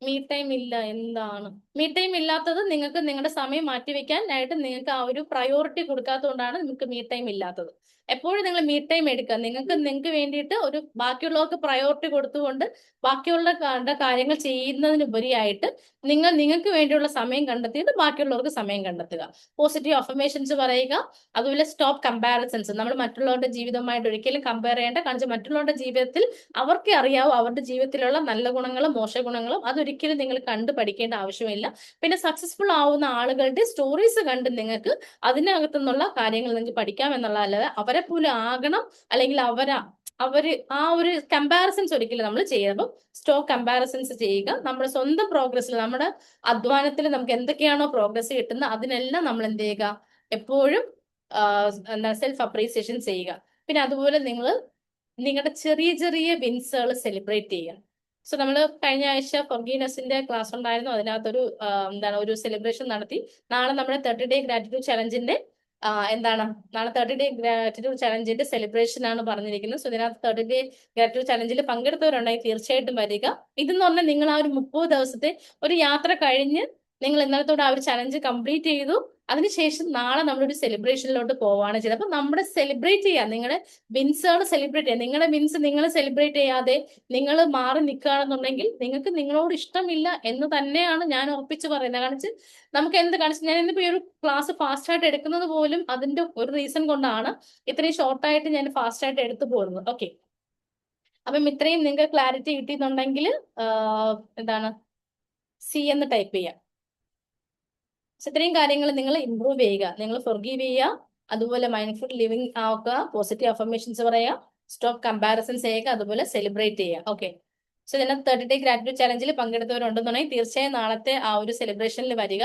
മീ ടൈം ഇല്ല, എന്താണ് മീ ടൈം ഇല്ലാത്തത്? നിങ്ങൾക്ക് നിങ്ങളുടെ സമയം മാറ്റിവെക്കാനായിട്ട് നിങ്ങൾക്ക് ആ ഒരു പ്രയോറിറ്റി കൊടുക്കാത്തതുകൊണ്ടാണ് നിങ്ങൾക്ക് മീ ടൈം ഇല്ലാത്തത്. എപ്പോഴും നിങ്ങൾ മീ ടൈം എടുക്കുക. നിങ്ങൾക്ക് വേണ്ടിയിട്ട് ഒരു ബാക്കിയുള്ളവർക്ക് പ്രയോറിറ്റി കൊടുത്തുകൊണ്ട് ബാക്കിയുള്ള കാര്യങ്ങൾ ചെയ്യുന്നതിനുപരിയായിട്ട് നിങ്ങൾക്ക് വേണ്ടിയുള്ള സമയം കണ്ടെത്തിയിട്ട് ബാക്കിയുള്ളവർക്ക് സമയം കണ്ടെത്തുക. പോസിറ്റീവ് അഫർമേഷൻസ് പറയുക. അതുപോലെ സ്റ്റോപ്പ് കമ്പാരിസൺസ്. നമ്മൾ മറ്റുള്ളവരുടെ ജീവിതമായിട്ട് ഒരിക്കലും കമ്പയർ ചെയ്യേണ്ട. കാരണം മറ്റുള്ളവരുടെ ജീവിതത്തിൽ അവർക്ക് അറിയാവൂ അവരുടെ ജീവിതത്തിലുള്ള നല്ല ഗുണങ്ങളും മോശ ഗുണങ്ങളും. അതൊരിക്കലും നിങ്ങൾ കണ്ടു പഠിക്കേണ്ട ആവശ്യമില്ല. പിന്നെ സക്സസ്ഫുൾ ആവുന്ന ആളുകളുടെ സ്റ്റോറീസ് കണ്ട് നിങ്ങൾക്ക് അതിനകത്തു നിന്നുള്ള കാര്യങ്ങൾ നിങ്ങൾക്ക് പഠിക്കാം എന്നുള്ള, അല്ലാതെ അവരെ പോലെ ആകണം അല്ലെങ്കിൽ അവര് ആ ഒരു കമ്പാരിസൺസ് ഒരിക്കലും നമ്മൾ ചെയ്യുമ്പോൾ സ്റ്റോപ്പ് കമ്പാരിസൺസ് ചെയ്യുക. നമ്മുടെ സ്വന്തം പ്രോഗ്രസ്സിൽ, നമ്മുടെ അധ്വാനത്തിൽ നമുക്ക് എന്തൊക്കെയാണോ പ്രോഗ്രസ് കിട്ടുന്നത് അതിനെല്ലാം നമ്മൾ എന്ത് ചെയ്യുക, എപ്പോഴും എന്താ സെൽഫ് അപ്രീസിയേഷൻ ചെയ്യുക. പിന്നെ അതുപോലെ നിങ്ങൾ നിങ്ങളുടെ ചെറിയ ചെറിയ വിൻസുകൾ സെലിബ്രേറ്റ് ചെയ്യുക. സോ നമ്മൾ കഴിഞ്ഞ ആഴ്ച ഫൊർഗീവ്നെസിന്റെ ക്ലാസ് ഉണ്ടായിരുന്നു. അതിനകത്തൊരു ഒരു സെലിബ്രേഷൻ നടത്തി. നാളെ നമ്മുടെ 30 ഡേ ഗ്രാറ്റിറ്റ്യൂഡ് ചലഞ്ചിന്റെ നാളെ 30 ഡേ ഗ്രാറ്റിറ്റ്യൂഡ് ചലഞ്ചിന്റെ സെലിബ്രേഷൻ ആണ് പറഞ്ഞിരിക്കുന്നത്. സോ ഇതിനകത്ത് 30 ഡേ ഗ്രാറ്റിറ്റ്യൂഡ് ചലഞ്ചിൽ പങ്കെടുത്തവരുണ്ടെങ്കിൽ തീർച്ചയായിട്ടും വരിക. ഇതെന്ന് പറഞ്ഞാൽ നിങ്ങൾ ആ ഒരു 30 ദിവസത്തെ ഒരു യാത്ര കഴിഞ്ഞ് നിങ്ങൾ ഇന്നലത്തോടെ ആ ഒരു ചലഞ്ച് കംപ്ലീറ്റ് ചെയ്തു. അതിനുശേഷം നാളെ നമ്മളൊരു സെലിബ്രേഷനിലോട്ട് പോവാണ് ചെയ്തത്. അപ്പൊ നമ്മുടെ സെലിബ്രേറ്റ് ചെയ്യാം, നിങ്ങളുടെ വിൻസുകൾ സെലിബ്രേറ്റ് ചെയ്യാം. നിങ്ങളുടെ വിൻസ് നിങ്ങൾ സെലിബ്രേറ്റ് ചെയ്യാതെ നിങ്ങൾ മാറി നിൽക്കുകയാണെന്നുണ്ടെങ്കിൽ നിങ്ങൾക്ക് നിങ്ങളോട് ഇഷ്ടമില്ല എന്ന് തന്നെയാണ് ഞാൻ ഉറപ്പിച്ച് പറയുന്നത്. കാണിച്ച് നമുക്ക് എന്ത് കാണിച്ച് ഞാൻ ഇന്നിപ്പോ ഈ ഒരു ക്ലാസ് ഫാസ്റ്റ് ആയിട്ട് എടുക്കുന്നത് പോലും അതിന്റെ ഒരു റീസൺ കൊണ്ടാണ്. ഇത്രയും ഷോർട്ടായിട്ട് ഞാൻ ഫാസ്റ്റ് ആയിട്ട് എടുത്തു പോകുന്നത്. ഓക്കെ. അപ്പം ഇത്രയും നിങ്ങൾക്ക് ക്ലാരിറ്റി കിട്ടിയിട്ടുണ്ടെങ്കിൽ സി എന്ന് ടൈപ്പ് ചെയ്യാം. ഇത്രയും കാര്യങ്ങൾ നിങ്ങൾ ഇംപ്രൂവ് ചെയ്യുക. നിങ്ങൾ ഫൊർഗീവ് ചെയ്യുക, അതുപോലെ മൈൻഡ്ഫുൾ ലിവിങ് ആക്കുക, പോസിറ്റീവ് അഫർമേഷൻസ് പറയുക, സ്റ്റോപ്പ് കമ്പാരിസൺസ് ചെയ്യുക, അതുപോലെ സെലിബ്രേറ്റ് ചെയ്യുക. ഓക്കെ. സോ ഇതിനകത്ത് 30 ഡേ ഗ്രാറ്റിറ്റ്യൂഡ് ചലഞ്ചിൽ പങ്കെടുത്തവരുണ്ടെന്നുണ്ടെങ്കിൽ തീർച്ചയായും നാളത്തെ ആ ഒരു സെലിബ്രേഷനിൽ വരിക.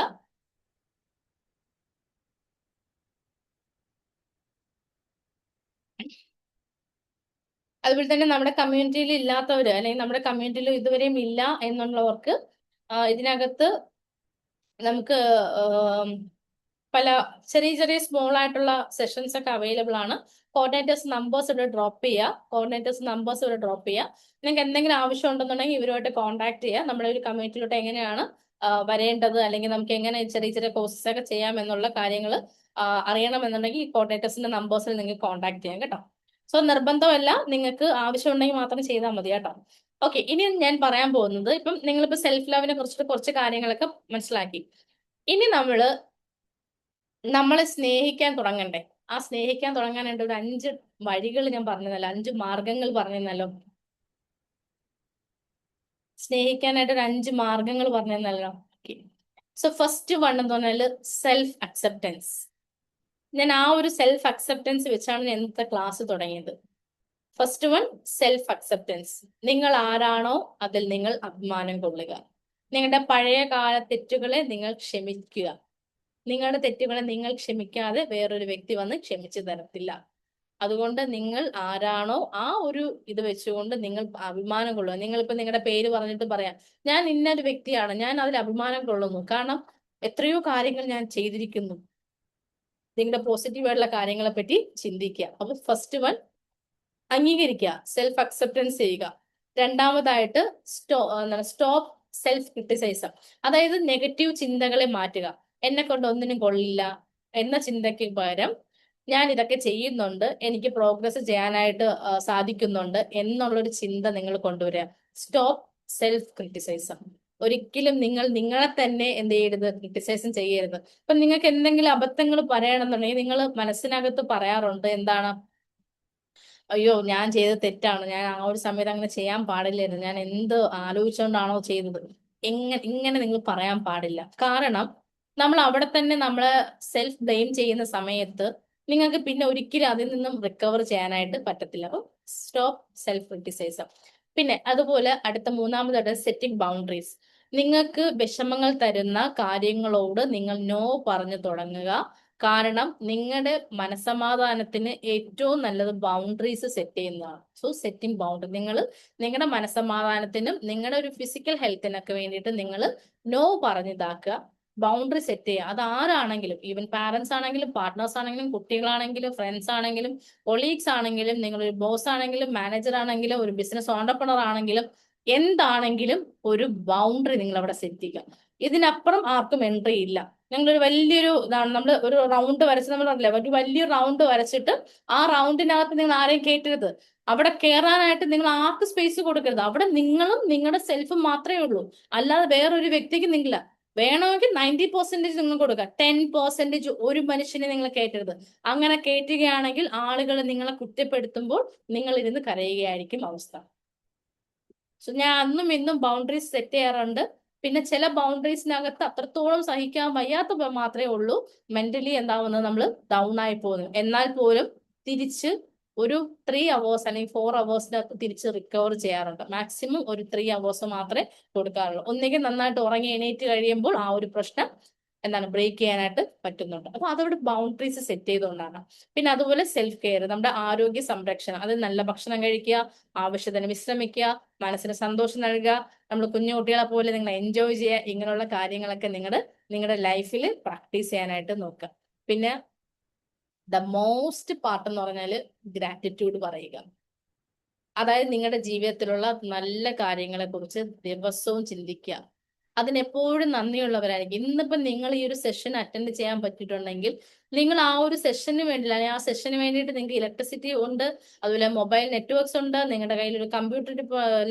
അതുപോലെ തന്നെ നമ്മുടെ കമ്മ്യൂണിറ്റിയിൽ ഇല്ലാത്തവര്, അല്ലെങ്കിൽ നമ്മുടെ കമ്മ്യൂണിറ്റിയിൽ ഇതുവരെയും ഇല്ല എന്നുള്ളവർക്ക് ഇതിനകത്ത് നമുക്ക് പല ചെറിയ ചെറിയ സ്മോൾ ആയിട്ടുള്ള സെഷൻസ് ഒക്കെ അവൈലബിൾ ആണ്. കോർഡിനേറ്റേഴ്സ് നമ്പേഴ്സ് ഇവിടെ ഡ്രോപ്പ് ചെയ്യുക. നിങ്ങൾക്ക് എന്തെങ്കിലും ആവശ്യം ഉണ്ടെന്നുണ്ടെങ്കിൽ ഇവരുമായിട്ട് കോൺടാക്ട് ചെയ്യുക. നമ്മുടെ ഒരു കമ്മ്യൂണിറ്റിയിലോട്ട് എങ്ങനെയാണ് വരേണ്ടത്, അല്ലെങ്കിൽ നമുക്ക് എങ്ങനെ ചെറിയ ചെറിയ കോഴ്സസ് ഒക്കെ ചെയ്യാം എന്നുള്ള കാര്യങ്ങൾ അറിയണമെന്നുണ്ടെങ്കിൽ ഈ കോർഡിനേറ്റേഴ്സിന്റെ നമ്പേഴ്സിൽ നിങ്ങൾക്ക് കോൺടാക്ട് ചെയ്യാം കേട്ടോ. സോ നിർബന്ധമല്ല, നിങ്ങൾക്ക് ആവശ്യമുണ്ടെങ്കിൽ മാത്രം ചെയ്താൽ മതി കേട്ടോ. ഓക്കെ. ഇനി ഞാൻ പറയാൻ പോകുന്നത്, ഇപ്പം നിങ്ങളിപ്പോ സെൽഫ് ലവിനെ കുറിച്ചിട്ട് കുറച്ച് കാര്യങ്ങളൊക്കെ മനസ്സിലാക്കി. ഇനി നമ്മളെ സ്നേഹിക്കാൻ തുടങ്ങണ്ടേ? ആ സ്നേഹിക്കാൻ തുടങ്ങാനായിട്ട് ഒരു 5 വഴികൾ ഞാൻ പറഞ്ഞതല്ലോ, 5 മാർഗങ്ങൾ പറഞ്ഞല്ലോ. സ്നേഹിക്കാനായിട്ട് ഒരു 5 മാർഗങ്ങൾ പറഞ്ഞല്ലോ. ഓക്കെ. സോ ഫസ്റ്റ് വൺ എന്ന് പറഞ്ഞാല് സെൽഫ് അക്സെപ്റ്റൻസ്. ഞാൻ ആ ഒരു സെൽഫ് അക്സെപ്റ്റൻസ് വെച്ചാണ് ഞാൻ ഇന്നത്തെ ക്ലാസ് തുടങ്ങിയത്. First one self acceptance. നിങ്ങൾ ആരാണോ അതിൽ നിങ്ങൾ അഭിമാനം കൊള്ളുക. നിങ്ങളുടെ പഴയ കാല തെറ്റുകളെ നിങ്ങൾ ക്ഷമിക്കുക. നിങ്ങളുടെ തെറ്റുകളെ നിങ്ങൾ ക്ഷമിക്കാതെ വേറൊരു വ്യക്തി വന്ന് ക്ഷമിച്ചു തരത്തില്ല. അതുകൊണ്ട് നിങ്ങൾ ആരാണോ ആ ഒരു ഇത് വെച്ചുകൊണ്ട് നിങ്ങൾ അഭിമാനം കൊള്ളുക. നിങ്ങളിപ്പോ നിങ്ങളുടെ പേര് പറഞ്ഞിട്ട് പറയാം, ഞാൻ ഇന്നൊരു വ്യക്തിയാണ്, ഞാൻ അതിൽ അഭിമാനം കൊള്ളുന്നു, കാരണം എത്രയോ കാര്യങ്ങൾ ഞാൻ ചെയ്തിരിക്കുന്നു, നിങ്ങളുടെ പോസിറ്റീവ് ആയിട്ടുള്ള കാര്യങ്ങളെ പറ്റി ചിന്തിക്കുക. അപ്പൊ ഫസ്റ്റ് വൺ അംഗീകരിക്കുക, സെൽഫ് അക്സെപ്റ്റൻസ് ചെയ്യുക. രണ്ടാമതായിട്ട് സ്റ്റോപ്പ് സെൽഫ് ക്രിട്ടിസൈസം, അതായത് നെഗറ്റീവ് ചിന്തകളെ മാറ്റുക. എന്നെ കൊണ്ട് ഒന്നിനും കൊള്ളില്ല എന്ന ചിന്തയ്ക്ക് പകരം ഞാൻ ഇതൊക്കെ ചെയ്യുന്നുണ്ട്, എനിക്ക് പ്രോഗ്രസ് ചെയ്യാനായിട്ട് സാധിക്കുന്നുണ്ട് എന്നുള്ളൊരു ചിന്ത നിങ്ങൾ കൊണ്ടുവരിക. Stop self criticism. ഒരിക്കലും നിങ്ങൾ നിങ്ങളെ തന്നെ എന്ത് ചെയ്യരുത്, ക്രിട്ടിസൈസം ചെയ്യരുത്. ഇപ്പൊ നിങ്ങൾക്ക് എന്തെങ്കിലും അബദ്ധങ്ങൾ പറയണമെന്നുണ്ടെങ്കിൽ നിങ്ങൾ മനസ്സിനകത്ത് പറയാറുണ്ട്, എന്താണ്, അയ്യോ ഞാൻ ചെയ്തത് തെറ്റാണ്, ഞാൻ ആ ഒരു സമയത്ത് അങ്ങനെ ചെയ്യാൻ പാടില്ലായിരുന്നു, ഞാൻ എന്ത് ആലോചിച്ചുകൊണ്ടാണോ ചെയ്തത്, ഇങ്ങനെ നിങ്ങൾ പറയാൻ പാടില്ല. കാരണം നമ്മൾ അവിടെ തന്നെ നമ്മളെ സെൽഫ് ബ്ലെയിം ചെയ്യുന്ന സമയത്ത് നിങ്ങൾക്ക് പിന്നെ ഒരിക്കലും അതിൽ നിന്നും റിക്കവർ ചെയ്യാനായിട്ട് പറ്റത്തില്ല. അപ്പോൾ സ്റ്റോപ്പ് സെൽഫ് ക്രിറ്റിസൈസം. പിന്നെ അതുപോലെ അടുത്ത മൂന്നാമതായിട്ട് സെറ്റിംഗ് ബൗണ്ടറീസ്. നിങ്ങൾക്ക് വിഷമങ്ങൾ തരുന്ന കാര്യങ്ങളോട് നിങ്ങൾ നോ പറഞ്ഞു തുടങ്ങുക. കാരണം നിങ്ങളുടെ മനസമാധാനത്തിന് ഏറ്റവും നല്ലത് ബൗണ്ടറീസ് സെറ്റ് ചെയ്യുന്നതാണ്. സോ സെറ്റിംഗ് ബൗണ്ടറി, നിങ്ങൾ നിങ്ങളുടെ മനസമാധാനത്തിനും നിങ്ങളുടെ ഒരു ഫിസിക്കൽ ഹെൽത്തിനൊക്കെ വേണ്ടിയിട്ട് നിങ്ങൾ നോ പറഞ്ഞിതാക്കുക, ബൗണ്ടറി സെറ്റ് ചെയ്യുക. അത് ആരാണെങ്കിലും, ഈവൻ പാരന്റ്സ് ആണെങ്കിലും പാർട്ട്നേഴ്സ് ആണെങ്കിലും കുട്ടികളാണെങ്കിലും ഫ്രണ്ട്സ് ആണെങ്കിലും കൊളീഗ്സ് ആണെങ്കിലും നിങ്ങളൊരു ബോസ് ആണെങ്കിലും മാനേജർ ആണെങ്കിലും ഒരു ബിസിനസ് ഓണ്ടർപ്രണർ ആണെങ്കിലും എന്താണെങ്കിലും ഒരു ബൗണ്ടറി നിങ്ങൾ അവിടെ സെറ്റ് ചെയ്യുക. ഇതിനപ്പുറം ആർക്കും എൻട്രി ഇല്ല. ഞങ്ങളൊരു വലിയൊരു ഇതാണ്, നമ്മൾ ഒരു റൗണ്ട് വരച്ച്, നമ്മൾ പറഞ്ഞില്ലേ ഒരു വലിയൊരു റൗണ്ട് വരച്ചിട്ട് ആ റൗണ്ടിനകത്ത് നിങ്ങൾ ആരെയും കയറ്റരുത്. അവിടെ കയറാനായിട്ട് നിങ്ങൾ ആർക്ക് സ്പേസ് കൊടുക്കരുത്. അവിടെ നിങ്ങളും നിങ്ങളുടെ സെൽഫും മാത്രമേ ഉള്ളൂ, അല്ലാതെ വേറൊരു വ്യക്തിക്ക് നിങ്ങളില്ല. വേണമെങ്കിൽ 90% നിങ്ങൾ കൊടുക്കുക, 10% ഒരു മനുഷ്യനെ നിങ്ങൾ കയറ്റരുത്. അങ്ങനെ കയറ്റുകയാണെങ്കിൽ ആളുകൾ നിങ്ങളെ കുറ്റപ്പെടുത്തുമ്പോൾ നിങ്ങൾ ഇരുന്ന് കരയുകയായിരിക്കും അവസ്ഥ. സോ ഞാൻ അന്നും ഇന്നും ബൗണ്ടറീസ് സെറ്റ് ചെയ്യാറുണ്ട്. പിന്നെ ചില ബൗണ്ടറീസിനകത്ത് അത്രത്തോളം സഹിക്കാൻ വയ്യാത്ത മാത്രമേ ഉള്ളൂ മെന്റലി എന്താവുന്നത്, നമ്മൾ ഡൗൺ ആയി പോകുന്നത്. എന്നാൽ പോലും തിരിച്ച് ഒരു 3 hours അല്ലെങ്കിൽ 4 hours തിരിച്ച് റിക്കവർ ചെയ്യാറുണ്ട്. മാക്സിമം ഒരു 3 hours മാത്രമേ കൊടുക്കാറുള്ളൂ. ഒന്നുകിൽ നന്നായിട്ട് ഉറങ്ങി എണീറ്റ് കഴിയുമ്പോൾ ആ ഒരു പ്രശ്നം ബ്രേക്ക് ചെയ്യാനായിട്ട് പറ്റുന്നുണ്ട്. അപ്പൊ അതോട് ബൗണ്ടറീസ് സെറ്റ് ചെയ്തുകൊണ്ടാണ്. പിന്നെ അതുപോലെ സെൽഫ് കെയർ, നമ്മുടെ ആരോഗ്യ സംരക്ഷണം, അത് നല്ല ഭക്ഷണം കഴിക്കുക, ആവശ്യത്തിന് വിശ്രമിക്കുക, മനസ്സിന് സന്തോഷം നൽകുക, നമ്മൾ കുഞ്ഞു കുട്ടികളെ പോലെ നിങ്ങൾ എൻജോയ് ചെയ്യുക. ഇങ്ങനെയുള്ള കാര്യങ്ങളൊക്കെ നിങ്ങളുടെ ലൈഫിൽ പ്രാക്ടീസ് ചെയ്യാനായിട്ട് നോക്കുക. പിന്നെ ദ മോസ്റ്റ് പാർട്ട് എന്ന് പറഞ്ഞാൽ ഗ്രാറ്റിറ്റ്യൂഡ് പറയുക. അതായത് നിങ്ങളുടെ ജീവിതത്തിലുള്ള നല്ല കാര്യങ്ങളെ കുറിച്ച് ദിവസവും ചിന്തിക്കുക, അതിനെപ്പോഴും നന്ദിയുള്ളവരായിരിക്കും. ഇന്നിപ്പം നിങ്ങൾ ഈ ഒരു സെഷൻ അറ്റൻഡ് ചെയ്യാൻ പറ്റിയിട്ടുണ്ടെങ്കിൽ നിങ്ങൾ ആ ഒരു സെഷന് വേണ്ടിയില്ല, അല്ലെങ്കിൽ ആ സെഷന് വേണ്ടിയിട്ട് നിങ്ങൾക്ക് ഇലക്ട്രിസിറ്റി ഉണ്ട്, അതുപോലെ മൊബൈൽ നെറ്റ്വർക്ക്സ് ഉണ്ട്, നിങ്ങളുടെ കയ്യിൽ ഒരു കമ്പ്യൂട്ടർ,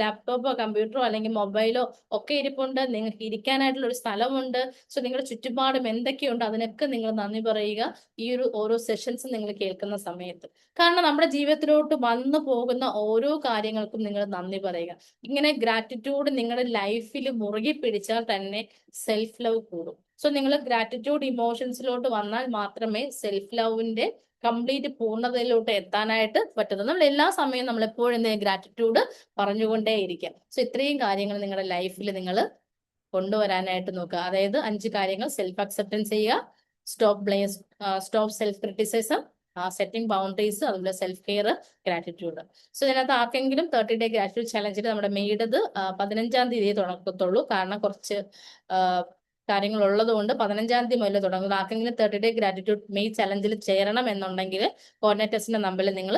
ലാപ്ടോപ്പോ കമ്പ്യൂട്ടറോ അല്ലെങ്കിൽ മൊബൈലോ ഒക്കെ ഇരിപ്പുണ്ട്, നിങ്ങൾക്ക് ഇരിക്കാനായിട്ടുള്ള ഒരു സ്ഥലമുണ്ട്. സോ നിങ്ങളുടെ ചുറ്റുപാടും എന്തൊക്കെയുണ്ട് അതിനൊക്കെ നിങ്ങൾ നന്ദി പറയുക ഈ ഒരു ഓരോ സെഷൻസ് നിങ്ങൾ കേൾക്കുന്ന സമയത്ത്. കാരണം നമ്മുടെ ജീവിതത്തിലോട്ട് വന്നു പോകുന്ന ഓരോ കാര്യങ്ങൾക്കും നിങ്ങൾ നന്ദി പറയുക. ഇങ്ങനെ ഗ്രാറ്റിറ്റ്യൂഡ് നിങ്ങളുടെ ലൈഫിൽ മുറുകി പിടിച്ചാൽ തന്നെ സെൽഫ് ലവ് കൂടും. സോ നിങ്ങൾ ഗ്രാറ്റിറ്റ്യൂഡ് ഇമോഷൻസിലോട്ട് വന്നാൽ മാത്രമേ സെൽഫ് ലവിന്റെ കംപ്ലീറ്റ് പൂർണ്ണതയിലോട്ട് എത്താനായിട്ട് പറ്റുന്നത്. നമ്മൾ എല്ലാ സമയവും നമ്മൾ എപ്പോഴും ഗ്രാറ്റിറ്റ്യൂഡ് പറഞ്ഞുകൊണ്ടേയിരിക്കാം. സോ ഇത്രയും കാര്യങ്ങൾ നിങ്ങളുടെ ലൈഫിൽ നിങ്ങൾ കൊണ്ടുവരാനായിട്ട് നോക്കുക. അതായത് 5 കാര്യങ്ങൾ: സെൽഫ് അക്സെപ്റ്റൻസ് ചെയ്യുക, stop self criticism, setting boundaries, അതുപോലെ സെൽഫ് കെയർ, ഗ്രാറ്റിറ്റ്യൂഡ്. സോ ഇതിനകത്ത് ആർക്കെങ്കിലും 30 ഡേ ഗ്രാറ്റിറ്റ്യൂഡ് ചലഞ്ചിൽ നമ്മുടെ മെയ്ഡത് 15-ാം തീയതി തുടങ്ങത്തുള്ളൂ. കാരണം കുറച്ച് കാര്യങ്ങൾ ഉള്ളത് കൊണ്ട് 15-ാം തീയതി മുതൽ തുടങ്ങുന്നത്. ആർക്കെങ്കിലും 30 ഡേ ഗ്രാറ്റിറ്റ്യൂഡ് മെയ് ചലഞ്ചിൽ ചേരണം എന്നുണ്ടെങ്കിൽ കോർഡിനേറ്റേഴ്സിന്റെ നമ്പറിൽ നിങ്ങൾ